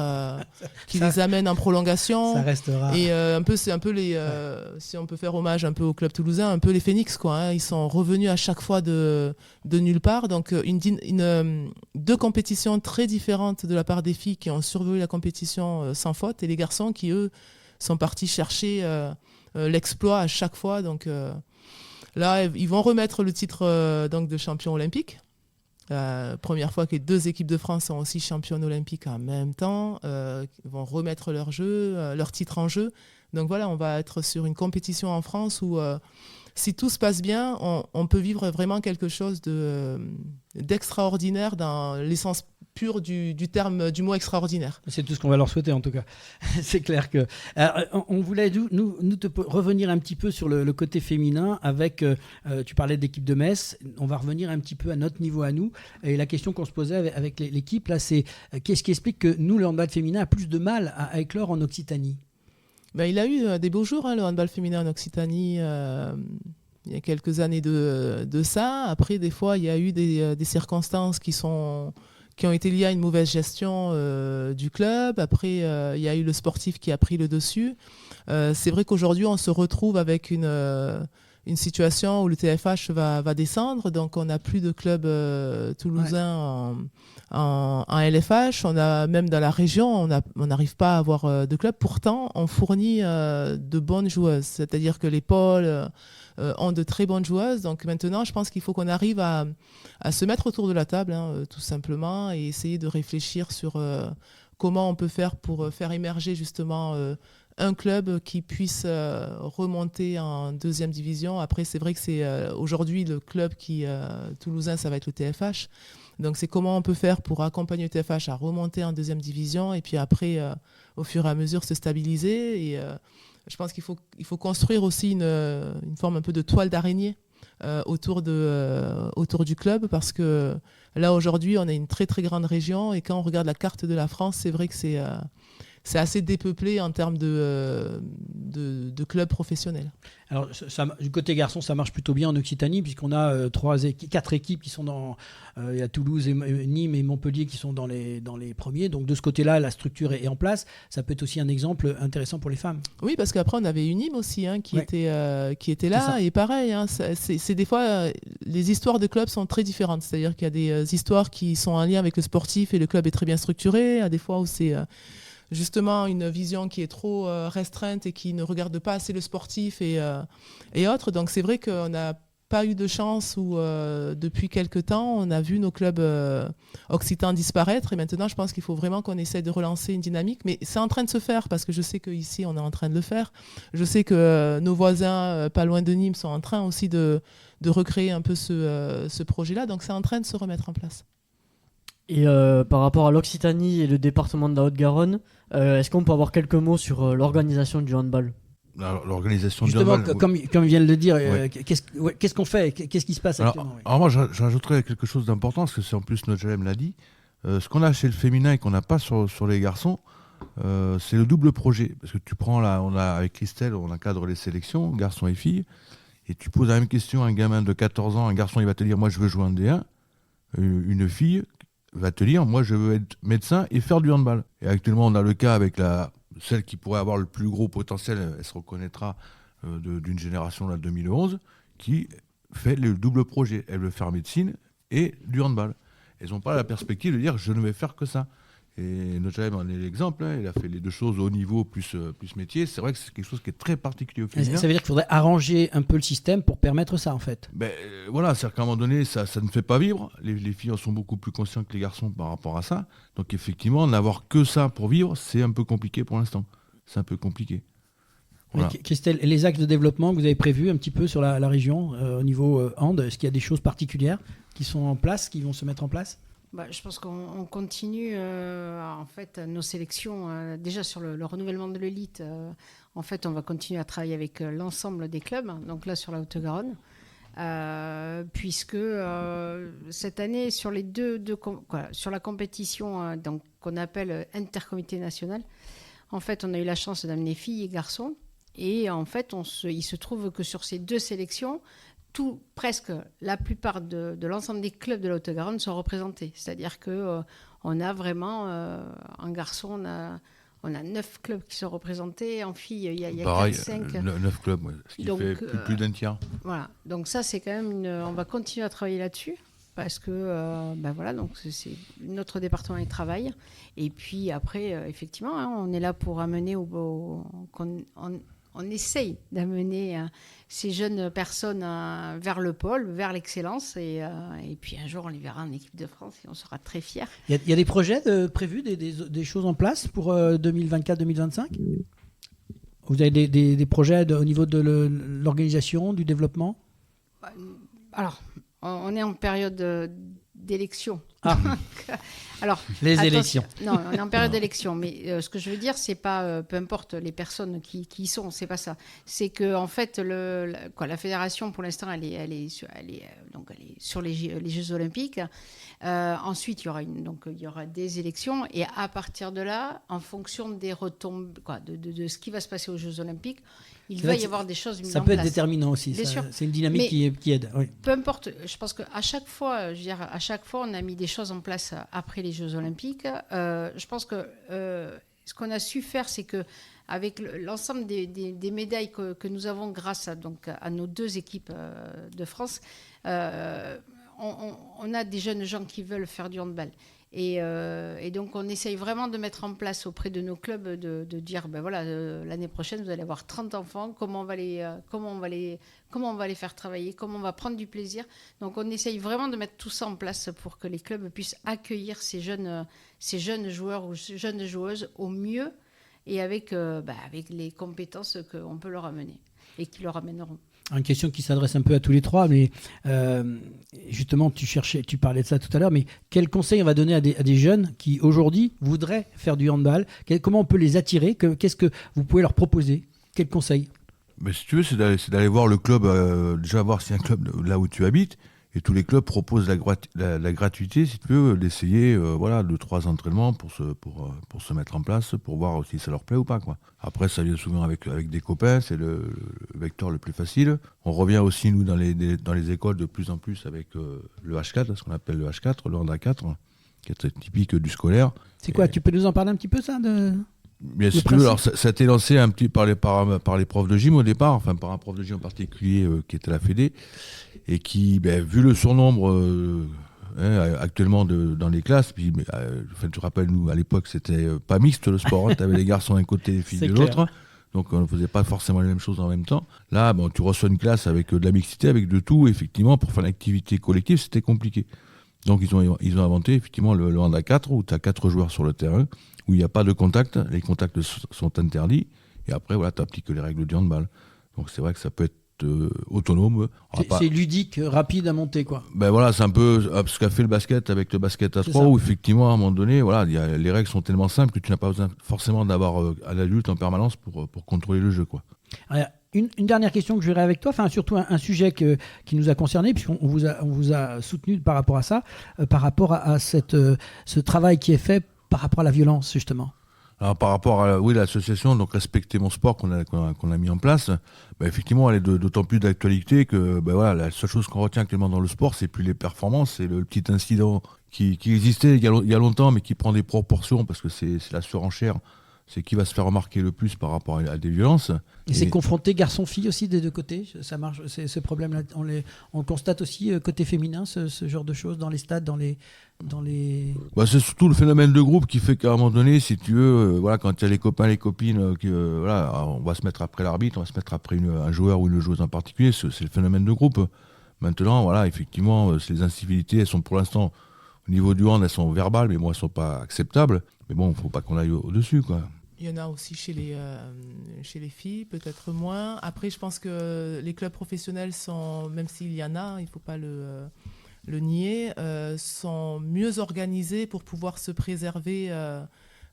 qui les amène en prolongation. Ça restera. Et c'est un peu les, si on peut faire hommage un peu au club toulousain, un peu les Phoenix, quoi. Ils sont revenus à chaque fois de nulle part. Donc 2 compétitions très différentes de la part des filles qui ont survolé la compétition sans faute, et les garçons qui eux sont partis chercher l'exploit à chaque fois. Donc là, ils vont remettre le titre donc de champion olympique. Première fois que les 2 équipes de France sont aussi championnes olympiques en même temps, vont remettre leur titre en jeu. Donc voilà, on va être sur une compétition en France où si tout se passe bien, on peut vivre vraiment quelque chose d'extraordinaire dans l'essence pure du terme, du mot extraordinaire. C'est tout ce qu'on va leur souhaiter en tout cas. C'est clair que... Alors, on voulait revenir un petit peu sur le côté féminin avec, tu parlais de l'équipe de Metz, on va revenir un petit peu à notre niveau à nous. Et la question qu'on se posait avec l'équipe, là, c'est qu'est-ce qui explique que nous, le handball féminin, a plus de mal à éclore en Occitanie ? Il a eu des beaux jours, le handball féminin en Occitanie, il y a quelques années de ça. Après, des fois, il y a eu des circonstances qui ont été liées à une mauvaise gestion du club. Après, il y a eu le sportif qui a pris le dessus. C'est vrai qu'aujourd'hui, on se retrouve avec une situation où le TFH va descendre. Donc, on n'a plus de club toulousain en LFH. On a, même dans la région, on n'arrive pas à avoir de club. Pourtant, on fournit de bonnes joueuses. C'est-à-dire que les pôles ont de très bonnes joueuses. Donc maintenant, je pense qu'il faut qu'on arrive à se mettre autour de la table, tout simplement, et essayer de réfléchir sur comment on peut faire pour faire émerger justement un club qui puisse remonter en 2e division. Après, c'est vrai que c'est aujourd'hui le club toulousain, ça va être le TFH. Donc c'est comment on peut faire pour accompagner le TFH à remonter en 2e division et puis après, au fur et à mesure, se stabiliser. Et je pense qu'il faut construire aussi une forme un peu de toile d'araignée autour du club, parce que là aujourd'hui on a une très très grande région, et quand on regarde la carte de la France, c'est vrai que c'est assez dépeuplé en termes de clubs professionnels. Alors, du côté garçon, ça marche plutôt bien en Occitanie, puisqu'on a 4 équipes qui sont il y a Toulouse, Nîmes et Montpellier qui sont dans les premiers. Donc, de ce côté-là, la structure est en place. Ça peut être aussi un exemple intéressant pour les femmes. Oui, parce qu'après, on avait une Nîmes aussi qui était là. Et pareil, c'est des fois, les histoires de clubs sont très différentes. C'est-à-dire qu'il y a des histoires qui sont en lien avec le sportif et le club est très bien structuré. Il y a des fois où c'est... justement une vision qui est trop restreinte et qui ne regarde pas assez le sportif et autres. Donc c'est vrai qu'on n'a pas eu de chance où depuis quelques temps on a vu nos clubs occitans disparaître, et maintenant je pense qu'il faut vraiment qu'on essaie de relancer une dynamique, mais c'est en train de se faire, parce que je sais qu'ici on est en train de le faire. Je sais que nos voisins pas loin de Nîmes sont en train aussi de recréer un peu ce projet-là, donc c'est en train de se remettre en place. Et par rapport à l'Occitanie et le département de la Haute-Garonne, est-ce qu'on peut avoir quelques mots sur l'organisation du handball ? Alors, l'organisation du handball... Justement, comme vient de le dire, qu'est-ce qu'on fait ? Qu'est-ce qui se passe actuellement ? Alors moi, j'ajouterais quelque chose d'important, parce que c'est en plus notre Jalem l'a dit. Ce qu'on a chez le féminin et qu'on n'a pas sur les garçons, c'est le double projet. Parce que tu prends avec Christelle, on encadre les sélections, garçons et filles, et tu poses la même question à un gamin de 14 ans, un garçon il va te dire moi je veux jouer en D1, une fille va te dire moi je veux être médecin et faire du handball. Et actuellement on a le cas avec celle qui pourrait avoir le plus gros potentiel, elle se reconnaîtra d'une génération de 2011, qui fait le double projet. Elle veut faire médecine et du handball. Elles n'ont pas la perspective de dire je ne vais faire que ça. Et Notre-Dame en est l'exemple, il a fait les deux choses au niveau plus métier. C'est vrai que c'est quelque chose qui est très particulier au féminin. Ça veut dire qu'il faudrait arranger un peu le système pour permettre ça en fait. Voilà, c'est-à-dire qu'à un moment donné, ça ne fait pas vivre. Les filles en sont beaucoup plus conscientes que les garçons par rapport à ça. Donc effectivement, n'avoir que ça pour vivre, c'est un peu compliqué pour l'instant. C'est un peu compliqué. Voilà. Christelle, les axes de développement que vous avez prévus un petit peu sur la région au niveau hand, est-ce qu'il y a des choses particulières qui sont en place, qui vont se mettre en place ? Je pense qu'on continue en fait nos sélections déjà sur le renouvellement de l'élite. En fait, on va continuer à travailler avec l'ensemble des clubs. Donc là, sur la Haute-Garonne, puisque cette année sur les sur la compétition donc qu'on appelle intercomité national, en fait, on a eu la chance d'amener filles et garçons. Et en fait, il se trouve que sur ces deux sélections, presque la plupart de l'ensemble des clubs de la Haute-Garonne sont représentés. C'est-à-dire qu'on a vraiment, en garçon, on a 9 clubs qui sont représentés. En filles, il y a 4-5. 9 clubs, ce qui fait plus d'un tiers. Voilà, donc ça, c'est quand même on va continuer à travailler là-dessus. Parce que donc c'est notre département y travaille. Et puis après, effectivement, on est là pour amener on essaye d'amener ces jeunes personnes vers le pôle, vers l'excellence. Et puis un jour, on les verra en équipe de France et on sera très fiers. Il y a des projets prévus, des choses en place pour 2024-2025 ? Vous avez des projets au niveau de l'organisation, du développement ? Alors, on est en période d'élection. Ah. Alors, les attention. élections. Non, on est en période d'élection, mais ce que je veux dire, c'est pas, peu importe les personnes qui y sont, c'est pas ça. C'est que en fait, la fédération, pour l'instant, elle est sur les Jeux Olympiques. Ensuite, il y aura des élections, et à partir de là, en fonction des retombées, de ce qui va se passer aux Jeux Olympiques, il va y avoir des choses mises en place. Ça peut être déterminant aussi. Bien sûr. C'est une dynamique qui aide. Oui. Peu importe, je pense qu'à chaque fois, on a mis des choses en place après les Jeux Olympiques. Je pense que ce qu'on a su faire, c'est que avec l'ensemble des médailles que nous avons grâce à nos 2 équipes de France, on a des jeunes gens qui veulent faire du handball. Et donc, on essaye vraiment de mettre en place auprès de nos clubs de dire, l'année prochaine, vous allez avoir 30 enfants, comment on va les faire travailler, comment on va prendre du plaisir. Donc, on essaye vraiment de mettre tout ça en place pour que les clubs puissent accueillir ces jeunes joueurs ou jeunes joueuses au mieux et avec les compétences qu'on peut leur amener et qui leur amèneront. Une question qui s'adresse un peu à tous les trois, mais justement, tu parlais de ça tout à l'heure, mais quel conseil on va donner à des jeunes qui, aujourd'hui, voudraient faire du handball ? Comment on peut les attirer ? Qu'est-ce que vous pouvez leur proposer ? Quel conseil ? Mais si tu veux, c'est d'aller voir le club, déjà voir si un club là où tu habites, et tous les clubs proposent la gratuité, si tu veux, d'essayer 2-3 entraînements pour se mettre en place, pour voir si ça leur plaît ou pas, quoi. Après, ça vient souvent avec des copains, c'est le vecteur le plus facile. On revient aussi, nous, dans les écoles de plus en plus avec le H4, ce qu'on appelle le H4, le Handa 4, qui est typique du scolaire. C'est quoi ? Tu peux nous en parler un petit peu, ça Bien sûr, alors ça a été lancé un petit par les profs de gym au départ, enfin par un prof de gym en particulier qui était à la Fédé, et qui, vu le surnombre actuellement dans les classes, puis tu te rappelles, nous à l'époque c'était pas mixte le sport, tu avais les garçons d'un côté et les filles de l'autre, donc on ne faisait pas forcément les mêmes choses en même temps. Là, tu reçois une classe avec de la mixité, avec de tout, effectivement, pour faire l'activité collective, c'était compliqué. Donc ils ont inventé effectivement le Handa 4 où tu as 4 joueurs sur le terrain, où il n'y a pas de contact, les contacts sont interdits, et après tu appliques les règles du handball. Donc c'est vrai que ça peut être autonome. C'est ludique, rapide à monter, quoi. C'est un peu ce qu'a fait le basket avec le basket à 3, où effectivement à un moment donné, les règles sont tellement simples que tu n'as pas besoin forcément d'avoir à l'adulte en permanence pour contrôler le jeu, quoi. Alors, une dernière question que je verrai avec toi, surtout un sujet qui nous a concernés, puisqu'on vous a soutenu par rapport à ça, par rapport à ce travail qui est fait par rapport à la violence, justement. Alors, par rapport à l'association, donc Respecter mon sport qu'on a mis en place, effectivement, elle est d'autant plus d'actualité que la seule chose qu'on retient actuellement dans le sport, c'est plus les performances, c'est le petit incident qui existait il y a longtemps, mais qui prend des proportions parce que c'est la surenchère. C'est qui va se faire remarquer le plus par rapport à des violences. Et c'est confronté garçon-fille aussi des deux côtés. Ça marche, ce problème-là, on le constate aussi côté féminin, ce genre de choses dans les stades, dans les. C'est surtout le phénomène de groupe qui fait qu'à un moment donné, si tu veux, quand il y a les copains, les copines, on va se mettre après l'arbitre, on va se mettre après un joueur ou une joueuse en particulier. C'est le phénomène de groupe. Maintenant, effectivement, les incivilités, elles sont pour l'instant au niveau du hand, elles sont verbales, mais elles ne sont pas acceptables. Mais bon, il ne faut pas qu'on aille au-dessus, quoi. Il y en a aussi chez les filles, peut-être moins. Après, je pense que les clubs professionnels sont, même s'il y en a, il ne faut pas le nier, sont mieux organisés pour pouvoir se préserver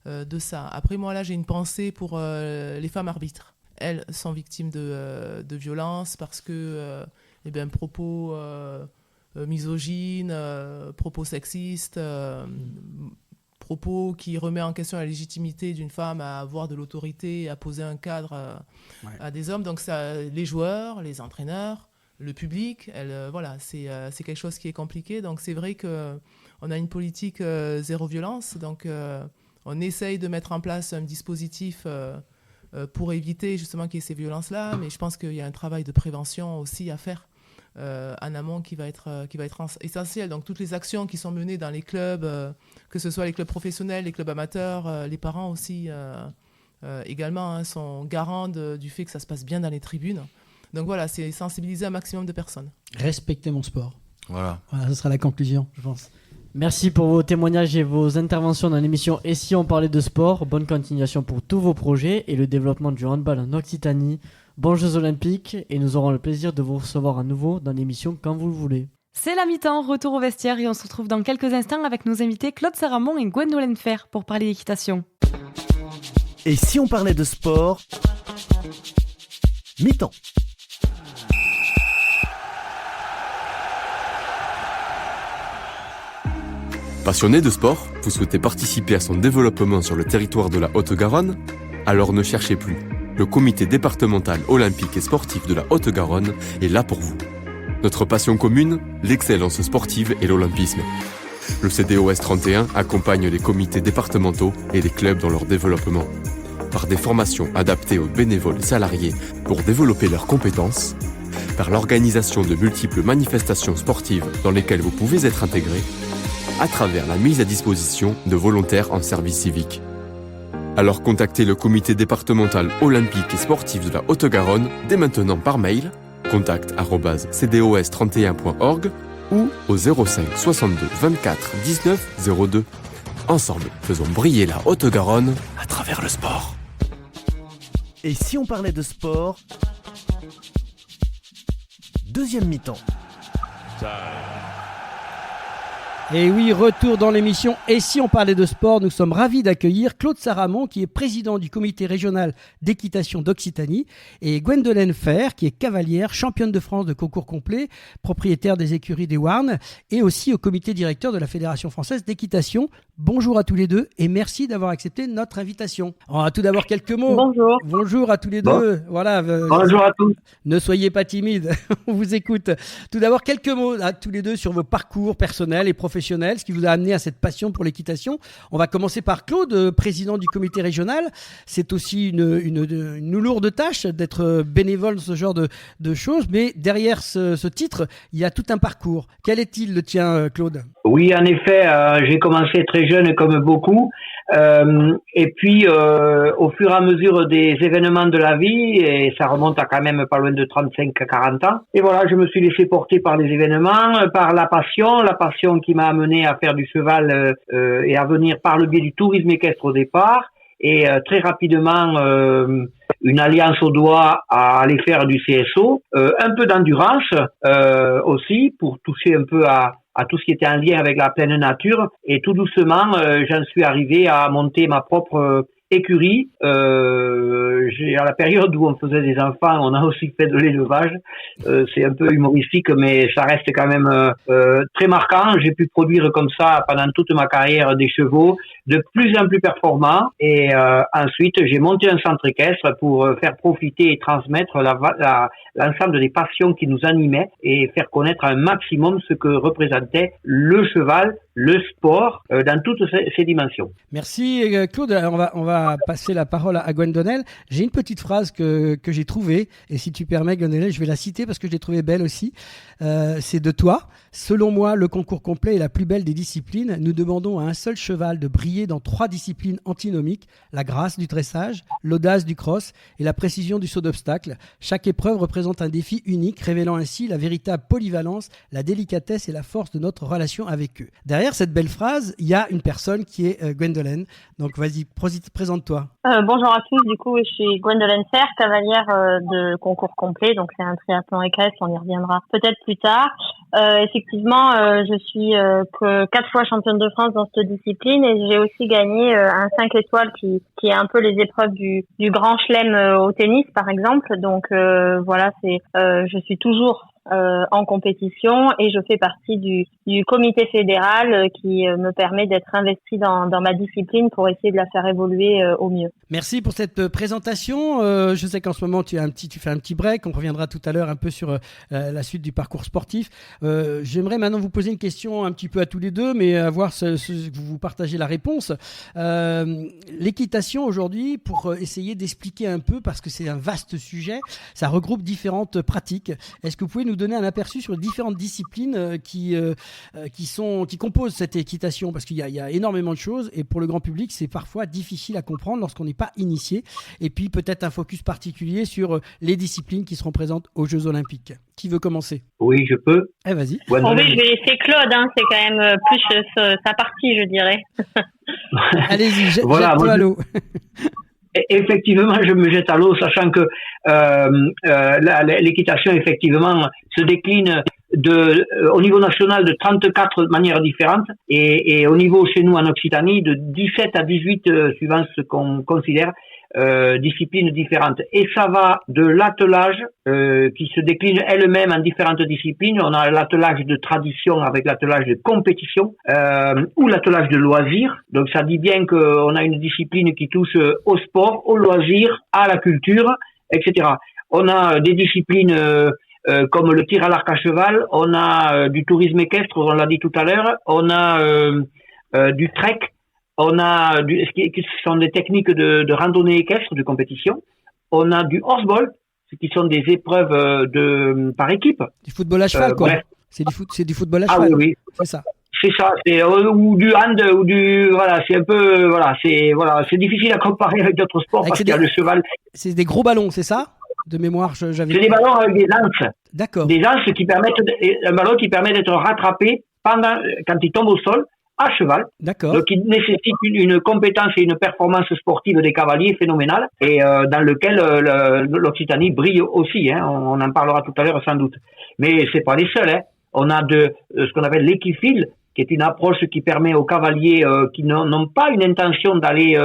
de ça. Après, moi, là, j'ai une pensée pour les femmes arbitres. Elles sont victimes de violences parce que propos misogynes, propos sexistes, propos qui remet en question la légitimité d'une femme à avoir de l'autorité, à poser un cadre à des hommes. Donc les joueurs, les entraîneurs, le public, c'est quelque chose qui est compliqué. Donc c'est vrai qu'on a une politique zéro violence. Donc on essaye de mettre en place un dispositif pour éviter justement qu'il y ait ces violences-là. Mais je pense qu'il y a un travail de prévention aussi à faire en amont qui va être essentiel. Donc toutes les actions qui sont menées dans les clubs, que ce soit les clubs professionnels, les clubs amateurs, les parents aussi également sont garants du fait que ça se passe bien dans les tribunes. Donc voilà, c'est sensibiliser un maximum de personnes. Respectez mon sport. Voilà, ce sera la conclusion, je pense. Merci pour vos témoignages et vos interventions dans l'émission Et si on parlait de sport. Bonne continuation pour tous vos projets et le développement du handball en Occitanie. Bons Jeux Olympiques et nous aurons le plaisir de vous recevoir à nouveau dans l'émission quand vous le voulez. C'est la mi-temps, retour au vestiaire et on se retrouve dans quelques instants avec nos invités Claude Saramon et Gwendolen Fer pour parler d'équitation. Et si on parlait de sport, mi-temps. Passionné de sport, vous souhaitez participer à son développement sur le territoire de la Haute-Garonne? Alors ne cherchez plus. Le comité départemental olympique et sportif de la Haute-Garonne est là pour vous. Notre passion commune, l'excellence sportive et l'olympisme. Le CDOS 31 accompagne les comités départementaux et les clubs dans leur développement. Par des formations adaptées aux bénévoles et salariés pour développer leurs compétences, par l'organisation de multiples manifestations sportives dans lesquelles vous pouvez être intégré, à travers la mise à disposition de volontaires en service civique. Alors contactez le comité départemental olympique et sportif de la Haute-Garonne dès maintenant par mail contact@cdos31.org ou au 05 62 24 19 02. Ensemble, faisons briller la Haute-Garonne à travers le sport. Et si on parlait de sport, deuxième mi-temps. Et oui, retour dans l'émission Et si on parlait de sport, nous sommes ravis d'accueillir Claude Saramon qui est président du comité régional d'équitation d'Occitanie et Gwendolen Fer qui est cavalière, championne de France de concours complet, propriétaire des écuries des Warnes et aussi au comité directeur de la Fédération française d'équitation. Bonjour à tous les deux et merci d'avoir accepté notre invitation. On a tout d'abord quelques mots. Bonjour. Bonjour à tous les deux. Voilà. Bonjour à tous. Ne soyez pas timides, on vous écoute. Tout d'abord quelques mots à tous les deux sur vos parcours personnels et professionnels, ce qui vous a amené à cette passion pour l'équitation. On va commencer par Claude, président du comité régional. C'est aussi une lourde tâche d'être bénévole dans ce genre de choses, mais derrière ce titre, il y a tout un parcours. Quel est-il le tien, Claude ? Oui, en effet, j'ai commencé très jeune comme beaucoup. Et puis, au fur et à mesure des événements de la vie, et ça remonte à quand même pas loin de 35 à 40 ans, et voilà, je me suis laissé porter par les événements, par la passion qui m'a amené à faire du cheval et à venir par le biais du tourisme équestre au départ, et très rapidement une alliance au doigt à aller faire du CSO, un peu d'endurance aussi pour toucher un peu à tout ce qui était en lien avec la pleine nature, et tout doucement j'en suis arrivé à monter ma propre écurie. À la période où on faisait des enfants, on a aussi fait de l'élevage. C'est un peu humoristique, mais ça reste quand même très marquant. J'ai pu produire comme ça pendant toute ma carrière des chevaux de plus en plus performants. Et ensuite, j'ai monté un centre équestre pour faire profiter et transmettre l'ensemble des passions qui nous animaient et faire connaître un maximum ce que représentait le cheval, le sport, dans toutes ses dimensions. Merci Claude. Alors, on va passer la parole à Gwendolen. J'ai une petite phrase que j'ai trouvée, et si tu permets Gwendolen, je vais la citer parce que je l'ai trouvée belle aussi. C'est de toi. Selon moi, le concours complet est la plus belle des disciplines. Nous demandons à un seul cheval de briller dans 3 disciplines antinomiques, la grâce du dressage, l'audace du cross et la précision du saut d'obstacle. Chaque épreuve représente un défi unique, révélant ainsi la véritable polyvalence, la délicatesse et la force de notre relation avec eux. Derrière cette belle phrase, il y a une personne qui est Gwendolen. Donc vas-y, présente-toi. Bonjour à tous, du coup je suis Gwendolen Fer, cavalière de concours complet, donc c'est un triathlon équestre, on y reviendra peut-être plus tard. Effectivement, je suis 4 fois championne de France dans cette discipline et j'ai aussi gagné un 5 étoiles qui est un peu les épreuves du Grand Chelem au tennis par exemple. Donc voilà, je suis toujours en compétition et je fais partie du comité fédéral qui me permet d'être investie dans ma discipline pour essayer de la faire évoluer au mieux. Merci pour cette présentation. Je sais qu'en ce moment tu fais un petit break, on reviendra tout à l'heure un peu sur la suite du parcours sportif. J'aimerais maintenant vous poser une question un petit peu à tous les deux, mais à voir que vous partagez la réponse. L'équitation aujourd'hui, pour essayer d'expliquer un peu, parce que c'est un vaste sujet, ça regroupe différentes pratiques. Est-ce que vous pouvez nous donner un aperçu sur les différentes disciplines qui composent cette équitation, parce qu'il y a énormément de choses et pour le grand public, c'est parfois difficile à comprendre lorsqu'on n'est pas initié. Et puis peut-être un focus particulier sur les disciplines qui seront présentes aux Jeux Olympiques. Qui veut commencer ? Oui, je peux. Vas-y. Oui, je vais laisser Claude, c'est quand même plus sa partie, je dirais. Allez-y, jette-toi à l'eau. Effectivement, je me jette à l'eau, sachant que l'équitation, effectivement, se décline au niveau national de 34 manières différentes et au niveau chez nous en Occitanie de 17 à 18 suivant ce qu'on considère disciplines différentes. Et ça va de l'attelage qui se décline elle-même en différentes disciplines. On a l'attelage de tradition avec l'attelage de compétition ou l'attelage de loisir. Donc ça dit bien qu'on a une discipline qui touche au sport, au loisir, à la culture, etc. On a des disciplines comme le tir à l'arc à cheval, on a du tourisme équestre, on l'a dit tout à l'heure, on a du trek, on a qui sont des techniques de randonnée équestre, de compétition, on a du horseball, qui sont des épreuves par équipe. Du football à cheval, quoi. Bref. C'est du football à cheval. Oui. C'est ça. C'est ça, ou du hand, c'est un peu, c'est difficile à comparer avec d'autres sports parce qu'il y a le cheval. C'est des gros ballons, c'est ça? De mémoire, j'avais. C'est des ballons avec des anses. D'accord. Des anses un ballon qui permet d'être rattrapé quand il tombe au sol, à cheval. D'accord. Donc, il nécessite une compétence et une performance sportive des cavaliers phénoménale et dans lequel l'Occitanie brille aussi. On en parlera tout à l'heure sans doute. Mais c'est pas les seuls. On a ce qu'on appelle l'équifile, qui est une approche qui permet aux cavaliers qui n'ont pas une intention d'aller,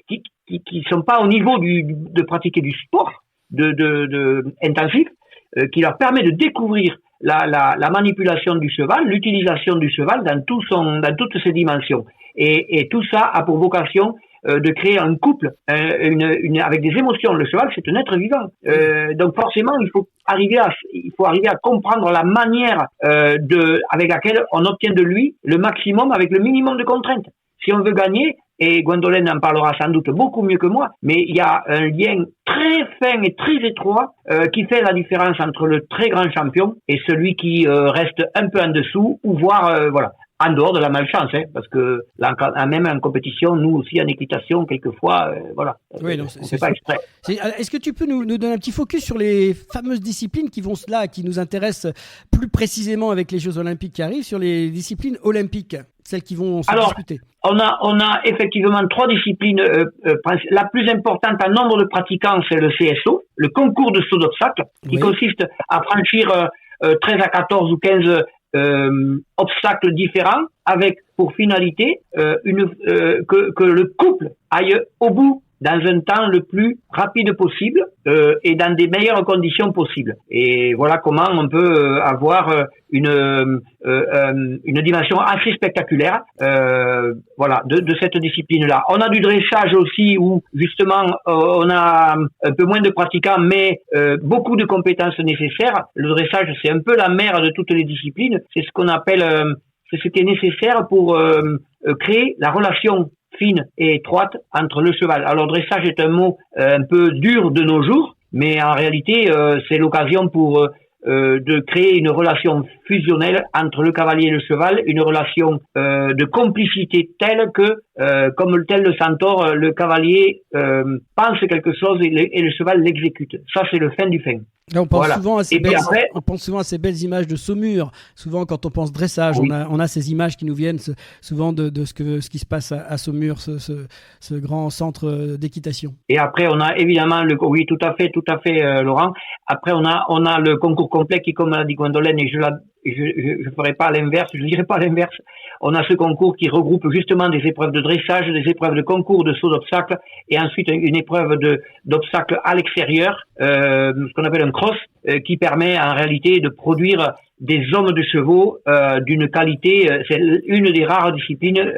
qui sont pas au niveau de pratiquer du sport intensif, qui leur permet de découvrir la manipulation du cheval, l'utilisation du cheval dans toutes ses dimensions. Et tout ça a pour vocation de créer un couple avec des émotions. Le cheval, c'est un être vivant. Donc forcément, il faut arriver à comprendre la manière avec laquelle on obtient de lui le maximum avec le minimum de contraintes. Si on veut gagner, et Gwendolen en parlera sans doute beaucoup mieux que moi, mais il y a un lien très fin et très étroit qui fait la différence entre le très grand champion et celui qui reste un peu en dessous ou voire en dehors de la malchance, parce que là, même en compétition, nous aussi en équitation, quelquefois, oui, non, on fait pas exprès. Est-ce que tu peux nous donner un petit focus sur les fameuses disciplines qui nous intéressent plus précisément avec les Jeux Olympiques qui arrivent, sur les disciplines olympiques, celles qui vont se disputer? On a effectivement 3 disciplines. La plus importante en nombre de pratiquants, c'est le CSO, le concours de saut d'obstacle, qui consiste à franchir 13 à 14 ou 15 obstacles différents, avec pour finalité que le couple aille au bout dans un temps le plus rapide possible et dans des meilleures conditions possibles. Et voilà comment on peut avoir une dimension assez spectaculaire de cette discipline-là. On a du dressage aussi où justement on a un peu moins de pratiquants mais beaucoup de compétences nécessaires. Le dressage, c'est un peu la mère de toutes les disciplines. C'est ce qu'on appelle c'est ce qui est nécessaire pour créer la relation fine et étroite entre le cheval. Alors dressage est un mot un peu dur de nos jours, mais en réalité c'est l'occasion pour de créer une relation fusionnelle entre le cavalier et le cheval, une relation de complicité telle que, comme tel le centaure, le cavalier pense quelque chose et le cheval l'exécute. Ça, c'est le fin du fin. Là, on pense souvent à ces belles images de Saumur. Souvent, quand on pense dressage, oui. on a ces images qui nous viennent souvent de ce qui se passe à Saumur, ce grand centre d'équitation. Et après, on a évidemment oui, tout à fait, Laurent. Après, on a le concours complet qui, comme l'a dit Gwendolen, et je ferai pas l'inverse, je dirai pas l'inverse. On a ce concours qui regroupe justement des épreuves de dressage, des épreuves de concours de saut d'obstacle et ensuite une épreuve d'obstacle à l'extérieur, ce qu'on appelle un cross, qui permet en réalité de produire des hommes de chevaux d'une qualité, c'est une des rares disciplines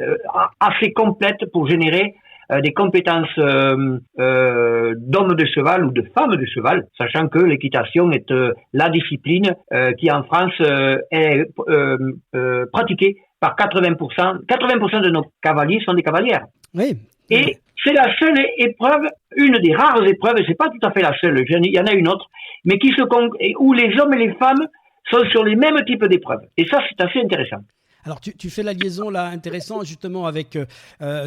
assez complètes pour générer des compétences d'hommes de cheval ou de femmes de cheval, sachant que l'équitation est la discipline qui en France est pratiquée par 80% de nos cavaliers sont des cavalières. Oui. Et c'est la seule épreuve, une des rares épreuves, et c'est pas tout à fait la seule, il y en a une autre, mais où les hommes et les femmes sont sur les mêmes types d'épreuves. Et ça, c'est assez intéressant. Alors tu fais la liaison là intéressant justement avec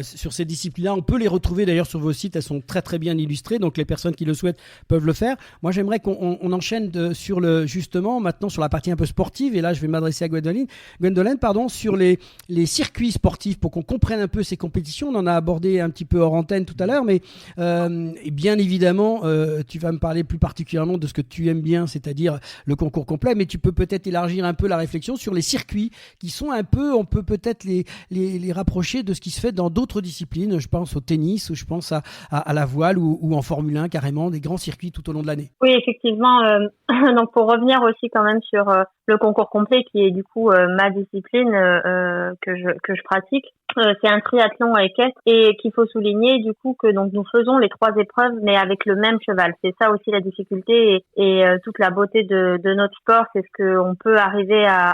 sur ces disciplines-là. On peut les retrouver d'ailleurs sur vos sites. Elles sont très très bien illustrées. Donc les personnes qui le souhaitent peuvent le faire. Moi j'aimerais qu'on enchaîne justement maintenant sur la partie un peu sportive. Et là je vais m'adresser à Gwendolen, sur les circuits sportifs pour qu'on comprenne un peu ces compétitions. On en a abordé un petit peu hors antenne tout à l'heure, mais et bien évidemment tu vas me parler plus particulièrement de ce que tu aimes bien, c'est-à-dire le concours complet. Mais tu peux peut-être élargir un peu la réflexion sur les circuits qui sont on peut peut-être les rapprocher de ce qui se fait dans d'autres disciplines. Je pense au tennis, ou je pense à la voile ou en Formule 1 carrément, des grands circuits tout au long de l'année. Oui, effectivement. Donc pour revenir aussi quand même sur le concours complet qui est du coup ma discipline que je pratique. C'est un triathlon équestre et qu'il faut souligner du coup que donc nous faisons les 3 épreuves mais avec le même cheval. C'est ça aussi la difficulté et toute la beauté de notre sport, c'est ce que on peut arriver à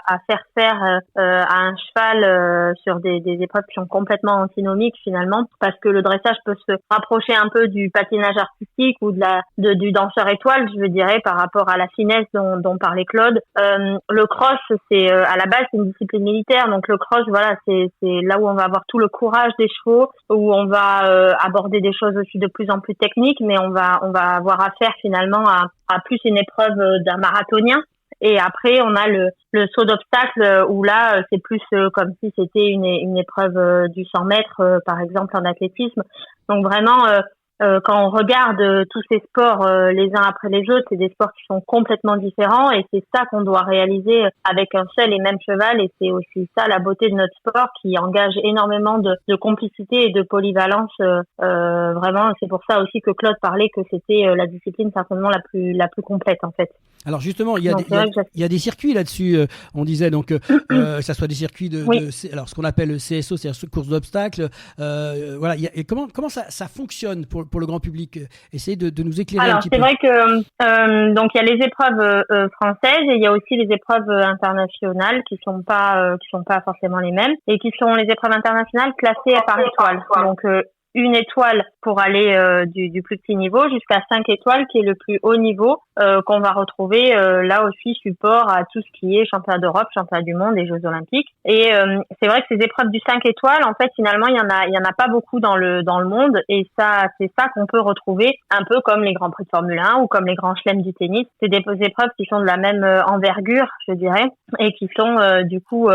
faire à un cheval sur des épreuves qui sont complètement antinomiques finalement, parce que le dressage peut se rapprocher un peu du patinage artistique ou du danseur étoile, je dirais, par rapport à la finesse dont parlait Claude. Le cross, c'est à la base c'est une discipline militaire, donc le cross voilà, c'est là où on va avoir tout le courage des chevaux, où on va aborder des choses aussi de plus en plus techniques, mais on va avoir affaire finalement à plus une épreuve d'un marathonien. Et après, on a le saut d'obstacle où là, c'est plus comme si c'était une épreuve du 100 mètres, par exemple, en athlétisme. Donc vraiment, quand on regarde tous ces sports les uns après les autres, c'est des sports qui sont complètement différents et c'est ça qu'on doit réaliser avec un seul et même cheval, et c'est aussi ça la beauté de notre sport qui engage énormément de complicité et de polyvalence. Vraiment, c'est pour ça aussi que Claude parlait que c'était la discipline certainement la plus complète en fait. Alors justement, il y a des circuits là-dessus, on disait, donc ça soit des circuits alors ce qu'on appelle le CSO, c'est-à-dire course d'obstacles. Voilà, et comment ça fonctionne pour le grand public? Essayez de nous éclairer un petit peu. Alors c'est vrai que donc il y a les épreuves françaises et il y a aussi les épreuves internationales qui sont pas forcément les mêmes et qui sont les épreuves internationales classées par étoile. Donc une étoile pour aller du plus petit niveau jusqu'à 5 étoiles qui est le plus haut niveau qu'on va retrouver là aussi support à tout ce qui est championnat d'Europe, championnat du monde et Jeux olympiques. Et c'est vrai que ces épreuves du 5 étoiles, en fait finalement il y en a pas beaucoup dans le monde, et ça c'est ça qu'on peut retrouver un peu comme les grands prix de Formule 1 ou comme les grands chelems du tennis. C'est des épreuves qui sont de la même envergure, je dirais, et qui sont du coup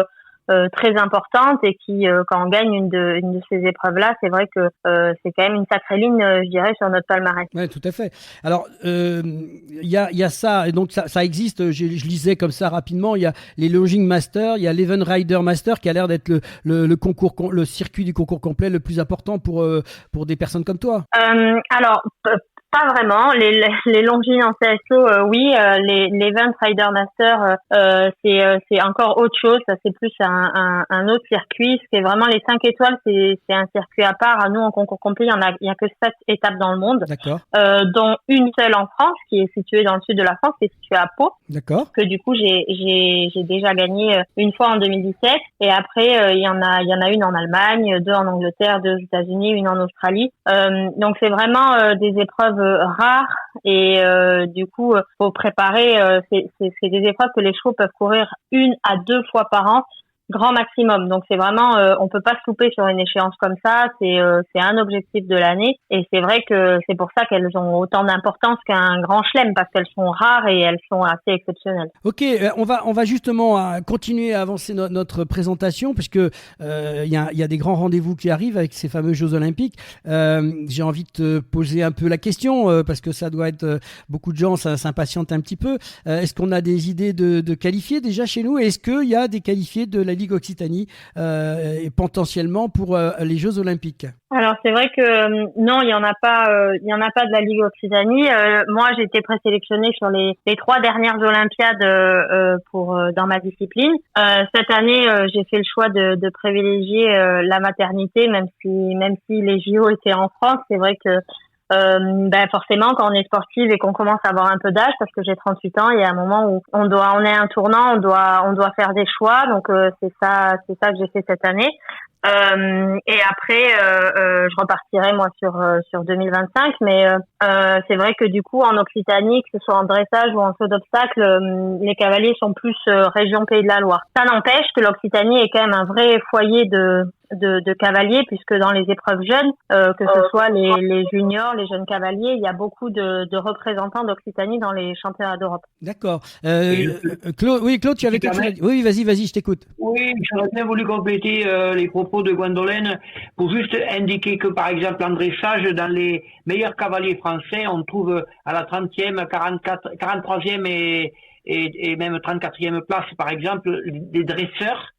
très importante, et qui quand on gagne une de ces épreuves-là, c'est vrai que c'est quand même une sacrée ligne, je dirais, sur notre palmarès. Ouais, tout à fait. Alors il y a ça, et donc ça existe. Je lisais comme ça rapidement. Il y a les Longing Masters, il y a l'Event Rider Master qui a l'air d'être le circuit du concours complet le plus important pour des personnes comme toi. Alors pas vraiment. Les Longines en CSO, oui. L'Event Rider Master, c'est encore autre chose. Ça, c'est plus un autre circuit. C'est vraiment les 5 étoiles. C'est un circuit à part. Nous, en concours complet, il y a que 7 étapes dans le monde. D'accord. Dont une seule en France, qui est située dans le sud de la France, qui est située à Pau. D'accord. Que du coup, j'ai déjà gagné une fois en 2017. Et après, il y en a une en Allemagne, 2 en Angleterre, 2 aux États-Unis, une en Australie. Donc, c'est vraiment des épreuves rares, et du coup faut préparer, c'est des épreuves que les chevaux peuvent courir 1 à 2 fois par an grand maximum. Donc c'est vraiment on peut pas se louper sur une échéance comme ça, c'est un objectif de l'année, et c'est vrai que c'est pour ça qu'elles ont autant d'importance qu'un grand chelem, parce qu'elles sont rares et elles sont assez exceptionnelles. OK, on va justement continuer à avancer notre présentation, puisque il y a des grands rendez-vous qui arrivent avec ces fameux Jeux olympiques. J'ai envie de te poser un peu la question, parce que ça doit être beaucoup de gens s'impatientent un petit peu. Est-ce qu'on a des idées de qualifiés déjà chez nous? Est-ce qu'il y a des qualifiés de la Ligue Occitanie et potentiellement pour les Jeux olympiques? Alors c'est vrai que non, il y en a pas de la Ligue Occitanie. Moi, j'ai été présélectionnée sur les 3 dernières Olympiades dans ma discipline. Cette année, j'ai fait le choix de privilégier la maternité, même si les JO étaient en France. C'est vrai que forcément, quand on est sportive et qu'on commence à avoir un peu d'âge, parce que j'ai 38 ans, il y a un moment où on est à un tournant, on doit faire des choix. Donc c'est ça que j'ai fait cette année. Et après, je repartirai moi sur 2025, mais c'est vrai que du coup en Occitanie, que ce soit en dressage ou en saut d'obstacle, les cavaliers sont plus région Pays de la Loire. Ça n'empêche que l'Occitanie est quand même un vrai foyer de cavaliers, puisque dans les épreuves jeunes, que ce soit les juniors, les jeunes cavaliers, il y a beaucoup de représentants d'Occitanie dans les championnats d'Europe. D'accord. Claude, tu avais quelque chose à dire ? Oui, vas-y, je t'écoute. Oui, j'aurais bien voulu compléter les propos de Gwendolen pour juste indiquer que, par exemple, en dressage, dans les meilleurs cavaliers français, on trouve à la 30e, 43e et même 34e place, par exemple, des dresseurs.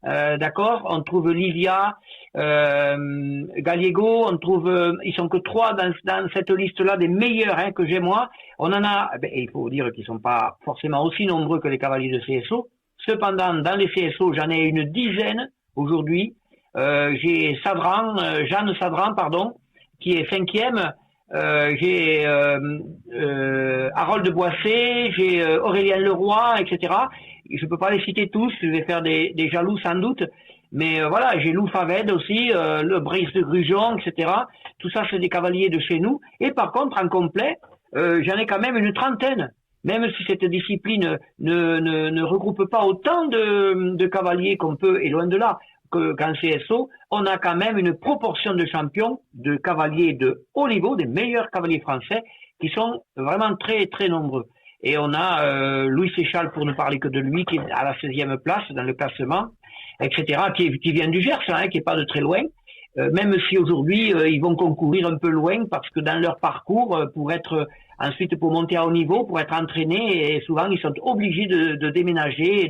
D'accord, on trouve Livia, Gallego, on trouve, ils sont que 3 dans cette liste-là des meilleurs que j'ai moi. On en a, il faut dire qu'ils sont pas forcément aussi nombreux que les cavaliers de CSO. Cependant, dans les CSO, j'en ai une dizaine aujourd'hui. J'ai Jeanne Sadran, qui est 5e. J'ai Harold Boissé, j'ai Aurélien Leroy, etc. Je peux pas les citer tous, je vais faire des jaloux sans doute, mais voilà, j'ai Lou Faved aussi, le Brice de Grujon, etc. Tout ça, c'est des cavaliers de chez nous. Et par contre, en complet, j'en ai quand même une trentaine. Même si cette discipline ne regroupe pas autant de cavaliers qu'on peut, et loin de là, qu'en CSO, on a quand même une proportion de champions, de cavaliers de haut niveau, des meilleurs cavaliers français, qui sont vraiment très, très nombreux. Et on a Louis Séchal, pour ne parler que de lui, qui est à la 16e place dans le classement, etc., qui vient du Gers, qui est pas de très loin. Même si aujourd'hui, ils vont concourir un peu loin, parce que dans leur parcours, pour monter à haut niveau, pour être entraînés, et souvent, ils sont obligés de déménager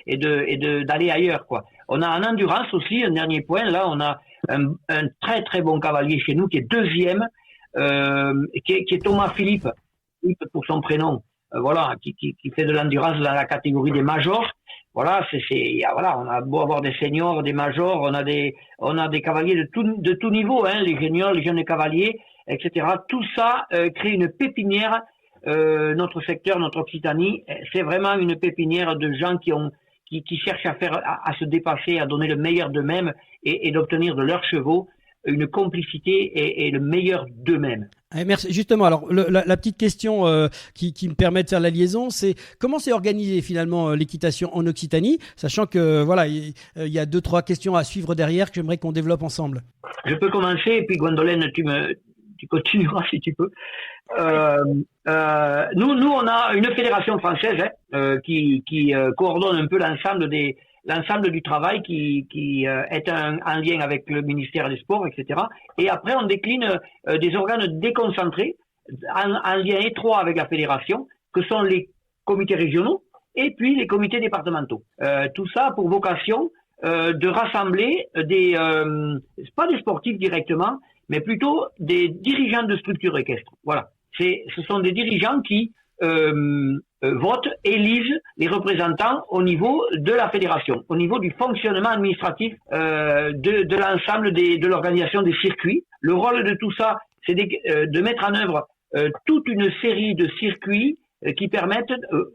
et d'aller ailleurs, quoi. On a en endurance aussi, un dernier point, là, on a un très, très bon cavalier chez nous, qui est 2e, qui est Thomas Philippe pour son prénom. Voilà, qui fait de l'endurance dans la catégorie des majors. Voilà, on a beau avoir des seniors, des majors, on a des cavaliers de tout niveau, les juniors, les jeunes cavaliers, etc. Tout ça crée une pépinière. Notre secteur, notre Occitanie, c'est vraiment une pépinière de gens qui cherchent à se dépasser, à donner le meilleur d'eux-mêmes et d'obtenir de leurs chevaux une complicité et le meilleur d'eux-mêmes. Merci. Justement, alors la petite question qui me permet de faire la liaison, c'est comment s'est organisée finalement l'équitation en Occitanie, sachant que voilà, il y a 2-3 questions à suivre derrière que j'aimerais qu'on développe ensemble. Je peux commencer et puis Gwendolen, tu continueras si tu peux. Nous, on a une fédération française qui coordonne un peu l'ensemble du travail qui est en lien avec le ministère des Sports, etc. Et après, on décline des organes déconcentrés en lien étroit avec la fédération, que sont les comités régionaux et puis les comités départementaux. Tout ça pour vocation de rassembler pas des sportifs directement, mais plutôt des dirigeants de structures équestres. Voilà. Ce sont des dirigeants qui votent, élisent les représentants au niveau de la fédération, au niveau du fonctionnement administratif de l'ensemble de l'organisation des circuits. Le rôle de tout ça, c'est de mettre en œuvre toute une série de circuits qui permettent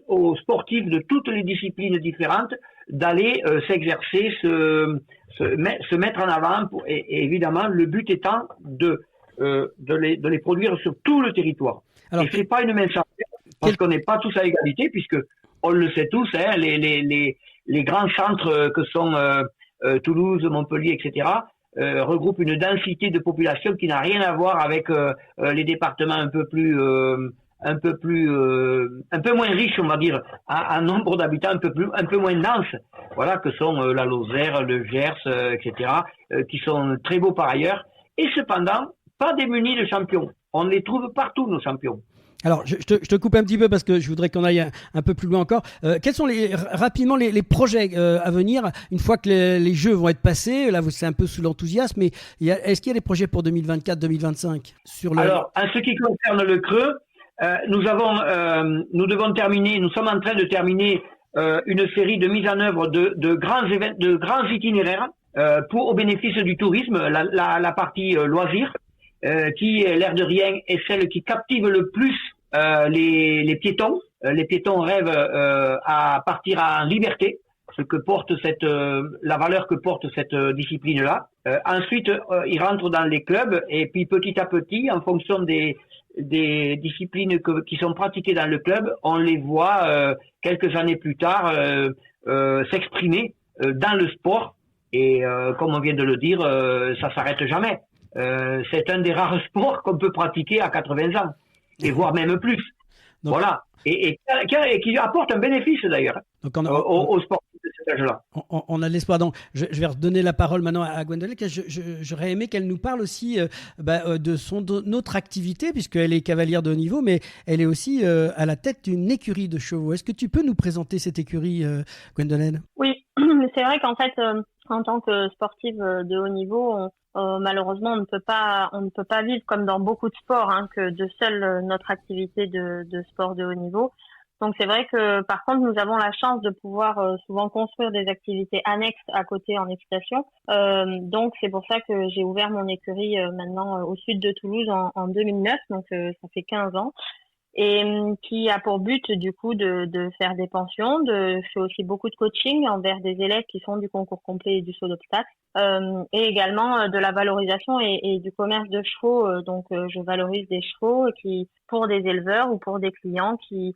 aux sportifs de toutes les disciplines différentes d'aller s'exercer, se mettre en avant, et évidemment le but étant de les produire sur tout le territoire. Alors, et c'est pas une mince affaire, parce qu'on n'est pas tous à égalité, puisque on le sait tous, les grands centres que sont Toulouse, Montpellier, etc., regroupent une densité de population qui n'a rien à voir avec les départements un peu moins riches, on va dire, en nombre d'habitants un peu moins denses, voilà, que sont la Lozère, le Gers, etc., qui sont très beaux par ailleurs, et cependant pas démunis de champions. On les trouve partout, nos champions. Alors, je te coupe un petit peu parce que je voudrais qu'on aille un peu plus loin encore. Quels sont rapidement les projets à venir une fois que les jeux vont être passés? Là, c'est un peu sous l'enthousiasme, mais est-ce qu'il y a des projets pour 2024-2025 Alors, en ce qui concerne le Creux, nous sommes en train de terminer une série de mises en œuvre de grands itinéraires au bénéfice du tourisme, la partie loisirs. qui, l'air de rien, est celle qui captive le plus les piétons. Les piétons rêvent à partir en liberté, ce que porte la valeur que porte cette discipline-là. Ensuite, ils rentrent dans les clubs et puis petit à petit, en fonction des disciplines qui sont pratiquées dans le club, on les voit quelques années plus tard s'exprimer dans le sport. Et comme on vient de le dire, ça s'arrête jamais. C'est un des rares sports qu'on peut pratiquer à 80 ans, et voire même plus. Donc, voilà. Et qui apporte un bénéfice d'ailleurs aux sportifs de cet âge-là. On a de l'espoir. Donc, je vais redonner la parole maintenant à Gwendolen. J'aurais aimé qu'elle nous parle aussi de notre activité, puisqu'elle est cavalière de haut niveau, mais elle est aussi à la tête d'une écurie de chevaux. Est-ce que tu peux nous présenter cette écurie, Gwendolen ? Oui, c'est vrai qu'en fait, en tant que sportive de haut niveau, malheureusement, on ne peut pas vivre comme dans beaucoup de sports, que de seule notre activité de sport de haut niveau. Donc c'est vrai que par contre, nous avons la chance de pouvoir souvent construire des activités annexes à côté en équitation. Donc c'est pour ça que j'ai ouvert mon écurie maintenant au sud de Toulouse en 2009, donc ça fait 15 ans. Et qui a pour but du coup de faire des pensions. Je fais aussi beaucoup de coaching envers des élèves qui font du concours complet et du saut d'obstacles, et également de la valorisation et du commerce de chevaux. Donc je valorise des chevaux pour des éleveurs ou pour des clients qui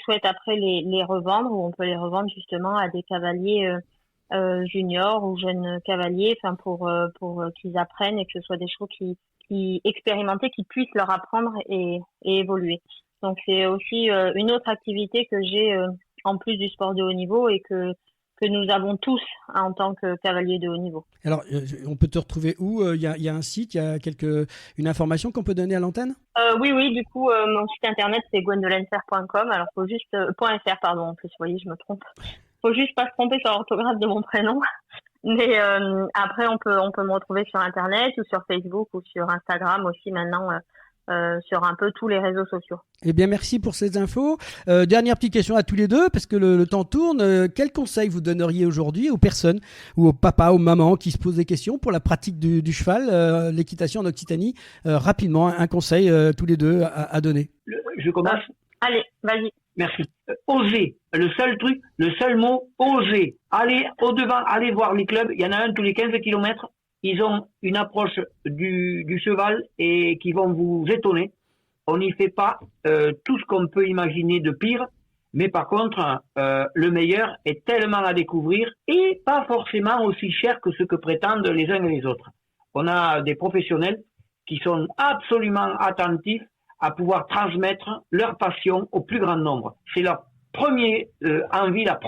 souhaitent après les revendre, ou on peut les revendre justement à des cavaliers juniors ou jeunes cavaliers, pour qu'ils apprennent et que ce soit des chevaux qui expérimentés, qui puissent leur apprendre et évoluer. Donc c'est aussi une autre activité que j'ai en plus du sport de haut niveau et que nous avons tous en tant que cavaliers de haut niveau. Alors, on peut te retrouver où ? Il y a un site, il y a une information qu'on peut donner à l'antenne ? Oui, du coup, mon site internet c'est gwendolenfer.com. Alors, faut juste .fr, pardon, en plus, vous voyez, je me trompe. Faut juste pas se tromper sur l'orthographe de mon prénom. Mais après, on peut me retrouver sur internet ou sur Facebook ou sur Instagram aussi maintenant. Sur un peu tous les réseaux sociaux. Eh bien, merci pour ces infos. Dernière petite question à tous les deux, parce que le temps tourne. Quel conseil vous donneriez aujourd'hui aux personnes, ou aux papas, aux mamans qui se posent des questions pour la pratique du cheval, l'équitation en Occitanie ? Rapidement, un conseil tous les deux à donner. Je commence. Allez, vas-y. Merci. Oser. Le seul mot, oser. Allez au-devant, allez voir les clubs. Il y en a un tous les 15 kilomètres. Ils ont une approche du cheval et qui vont vous étonner. On n'y fait pas tout ce qu'on peut imaginer de pire, mais par contre, le meilleur est tellement à découvrir et pas forcément aussi cher que ce que prétendent les uns et les autres. On a des professionnels qui sont absolument attentifs à pouvoir transmettre leur passion au plus grand nombre. C'est leur première envie la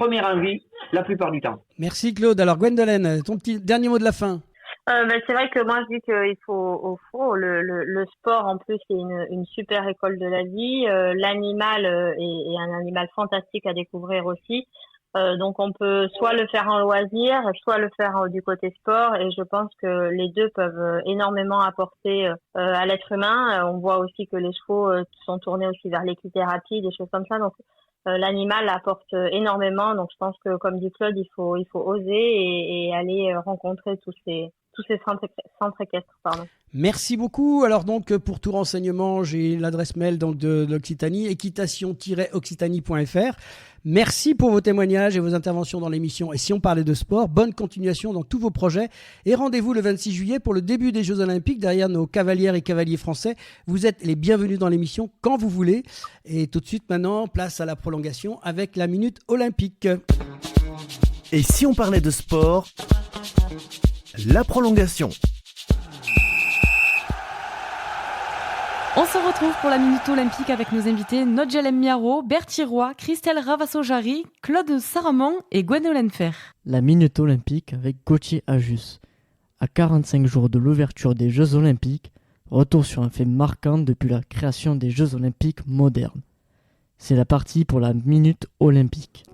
plupart du temps. Merci Claude. Alors Gwendolen, ton petit dernier mot de la fin. C'est vrai que moi je dis qu'il faut le sport en plus c'est une super école de la vie. L'animal est un animal fantastique à découvrir aussi. Donc on peut soit le faire en loisir, soit le faire du côté sport, et je pense que les deux peuvent énormément apporter à l'être humain. On voit aussi que les chevaux sont tournés aussi vers l'équithérapie, des choses comme ça. Donc l'animal apporte énormément. Donc je pense que comme dit Claude, il faut oser et aller rencontrer tous ces centres équestres. Merci beaucoup. Alors donc pour tout renseignement, j'ai l'adresse mail donc de l'Occitanie, équitation-occitanie.fr. Merci pour vos témoignages et vos interventions dans l'émission. Et si on parlait de sport, bonne continuation dans tous vos projets. Et rendez-vous le 26 juillet pour le début des Jeux Olympiques derrière nos cavalières et cavaliers français. Vous êtes les bienvenus dans l'émission quand vous voulez. Et tout de suite maintenant, place à la prolongation avec la Minute Olympique. Et si on parlait de sport, la prolongation. On se retrouve pour la Minute Olympique avec nos invités Nodjalem Miaro, Bertie Roy, Christelle Ravasso-Jarry, Claude Saramon et Gwendolen Fer. La Minute Olympique avec Gauthier Ajus. À 45 jours de l'ouverture des Jeux Olympiques, retour sur un fait marquant depuis la création des Jeux Olympiques modernes. C'est la partie pour la Minute Olympique.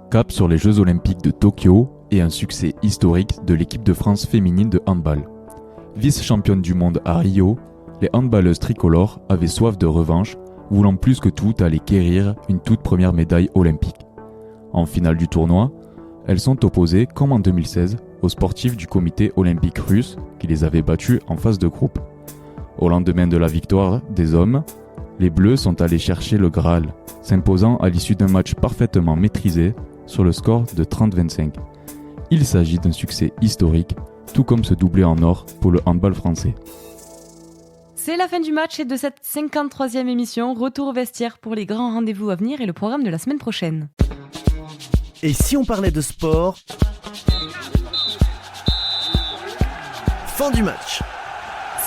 Cap sur les Jeux Olympiques de Tokyo et un succès historique de l'équipe de France féminine de handball. Vice-championne du monde à Rio, les handballeuses tricolores avaient soif de revanche, voulant plus que tout aller quérir une toute première médaille olympique. En finale du tournoi, elles sont opposées, comme en 2016, aux sportifs du comité olympique russe qui les avaient battues en phase de groupe. Au lendemain de la victoire des hommes, les Bleus sont allés chercher le Graal, s'imposant à l'issue d'un match parfaitement maîtrisé sur le score de 30-25. Il s'agit d'un succès historique, tout comme ce doublé en or pour le handball français. C'est la fin du match et de cette 53e émission. Retour au vestiaire pour les grands rendez-vous à venir et le programme de la semaine prochaine. Et si on parlait de sport? Fin du match.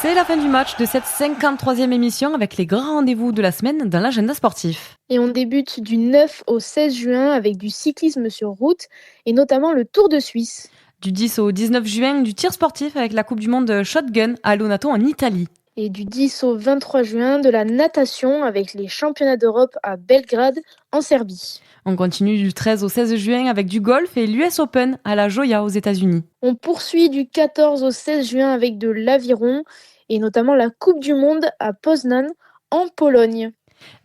C'est la fin du match de cette 53e émission avec les grands rendez-vous de la semaine dans l'agenda sportif. Et on débute du 9 au 16 juin avec du cyclisme sur route et notamment le Tour de Suisse. Du 10 au 19 juin, du tir sportif avec la Coupe du Monde Shotgun à Lonato en Italie. Et du 10 au 23 juin, de la natation avec les championnats d'Europe à Belgrade, en Serbie. On continue du 13 au 16 juin avec du golf et l'US Open à La Joya aux États-Unis. On poursuit du 14 au 16 juin avec de l'aviron et notamment la Coupe du Monde à Poznan, en Pologne.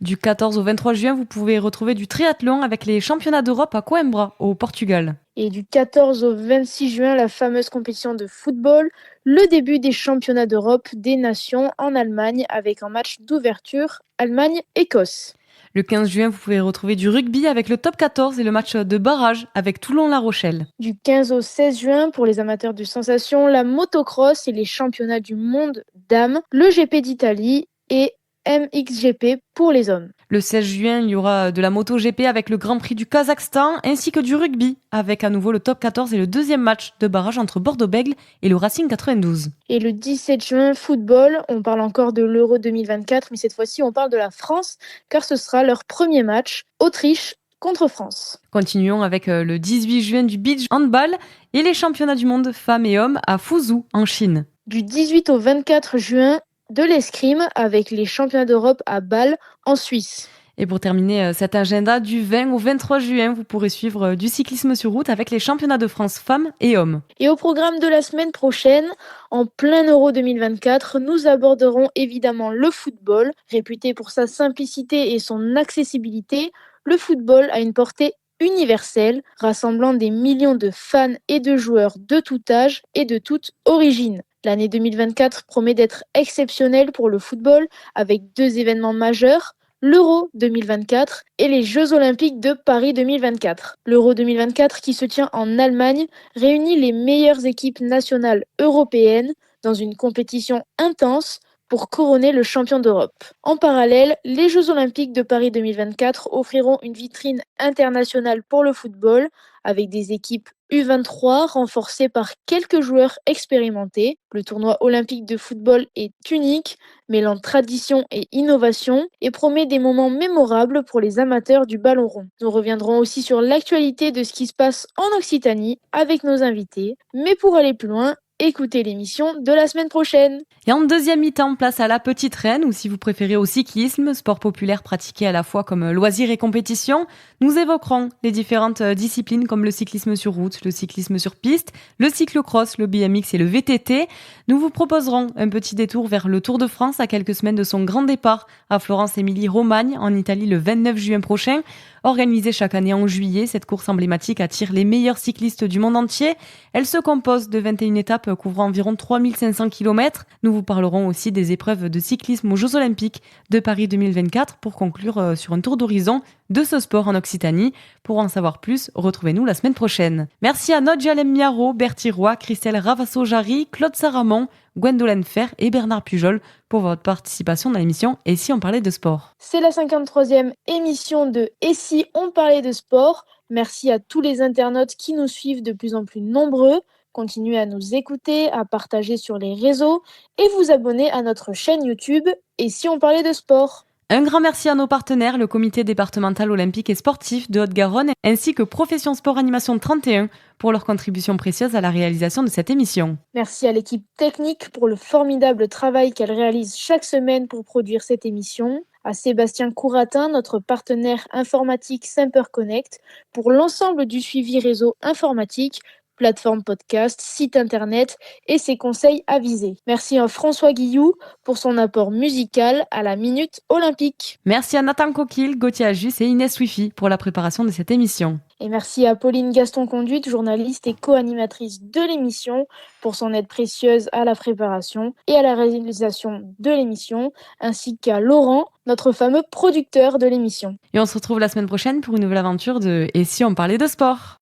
Du 14 au 23 juin, vous pouvez retrouver du triathlon avec les championnats d'Europe à Coimbra, au Portugal. Et du 14 au 26 juin, la fameuse compétition de football, le début des championnats d'Europe des nations en Allemagne avec un match d'ouverture Allemagne-Écosse. Le 15 juin, vous pouvez retrouver du rugby avec le top 14 et le match de barrage avec Toulon-La Rochelle. Du 15 au 16 juin, pour les amateurs de sensations, la motocross et les championnats du monde dames, le GP d'Italie et MXGP pour les hommes. Le 16 juin, il y aura de la MotoGP avec le Grand Prix du Kazakhstan ainsi que du rugby avec à nouveau le top 14 et le deuxième match de barrage entre Bordeaux-Bègles et le Racing 92. Et le 17 juin, football, on parle encore de l'Euro 2024, mais cette fois-ci on parle de la France car ce sera leur premier match, Autriche contre France. Continuons avec le 18 juin du beach handball et les championnats du monde femmes et hommes à Fuzhou en Chine. Du 18 au 24 juin, de l'escrime avec les championnats d'Europe à Bâle en Suisse. Et pour terminer cet agenda, du 20 au 23 juin, vous pourrez suivre du cyclisme sur route avec les championnats de France femmes et hommes. Et au programme de la semaine prochaine, en plein Euro 2024, nous aborderons évidemment le football. Réputé pour sa simplicité et son accessibilité, le football a une portée universelle, rassemblant des millions de fans et de joueurs de tout âge et de toute origine. L'année 2024 promet d'être exceptionnelle pour le football avec deux événements majeurs, l'Euro 2024 et les Jeux Olympiques de Paris 2024. L'Euro 2024 qui se tient en Allemagne réunit les meilleures équipes nationales européennes dans une compétition intense pour couronner le champion d'Europe. En parallèle, les Jeux Olympiques de Paris 2024 offriront une vitrine internationale pour le football avec des équipes U23 renforcées par quelques joueurs expérimentés. Le tournoi olympique de football est unique, mêlant tradition et innovation et promet des moments mémorables pour les amateurs du ballon rond. Nous reviendrons aussi sur l'actualité de ce qui se passe en Occitanie avec nos invités. Mais pour aller plus loin, écoutez l'émission de la semaine prochaine. Et en deuxième mi-temps, place à la petite reine, ou si vous préférez au cyclisme, sport populaire pratiqué à la fois comme loisir et compétition. Nous évoquerons les différentes disciplines comme le cyclisme sur route, le cyclisme sur piste, le cyclocross, le BMX et le VTT. Nous vous proposerons un petit détour vers le Tour de France à quelques semaines de son grand départ à Florence-Émilie-Romagne en Italie le 29 juin prochain. Organisée chaque année en juillet, cette course emblématique attire les meilleurs cyclistes du monde entier. Elle se compose de 21 étapes couvrant environ 3500 km. Nous vous parlerons aussi des épreuves de cyclisme aux Jeux Olympiques de Paris 2024 pour conclure sur un tour d'horizon de ce sport en Occitanie. Pour en savoir plus, retrouvez-nous la semaine prochaine. Merci à Nodjalem Miaro, Bertie Roy, Christelle Ravasso-Jarry, Claude Saramon, Gwendolen Fer et Bernard Pujol pour votre participation dans l'émission Et si on parlait de sport. C'est la 53e émission de Et si on parlait de sport. Merci à tous les internautes qui nous suivent de plus en plus nombreux. Continuez à nous écouter, à partager sur les réseaux et vous abonner à notre chaîne YouTube Et si on parlait de sport. Un grand merci à nos partenaires, le comité départemental olympique et sportif de Haute-Garonne ainsi que Profession Sport Animation 31 pour leur contribution précieuse à la réalisation de cette émission. Merci à l'équipe technique pour le formidable travail qu'elle réalise chaque semaine pour produire cette émission. À Sébastien Couratin, notre partenaire informatique Semper Connect, pour l'ensemble du suivi réseau informatique, plateforme podcast, site internet et ses conseils avisés. Merci à François Guillou pour son apport musical à la Minute Olympique. Merci à Nathan Coquille, Gauthier Ajus et Inès Wifi pour la préparation de cette émission. Et merci à Pauline Gaston-Conduite, journaliste et co-animatrice de l'émission, pour son aide précieuse à la préparation et à la réalisation de l'émission, ainsi qu'à Laurent, notre fameux producteur de l'émission. Et on se retrouve la semaine prochaine pour une nouvelle aventure de « Et si on parlait de sport ?»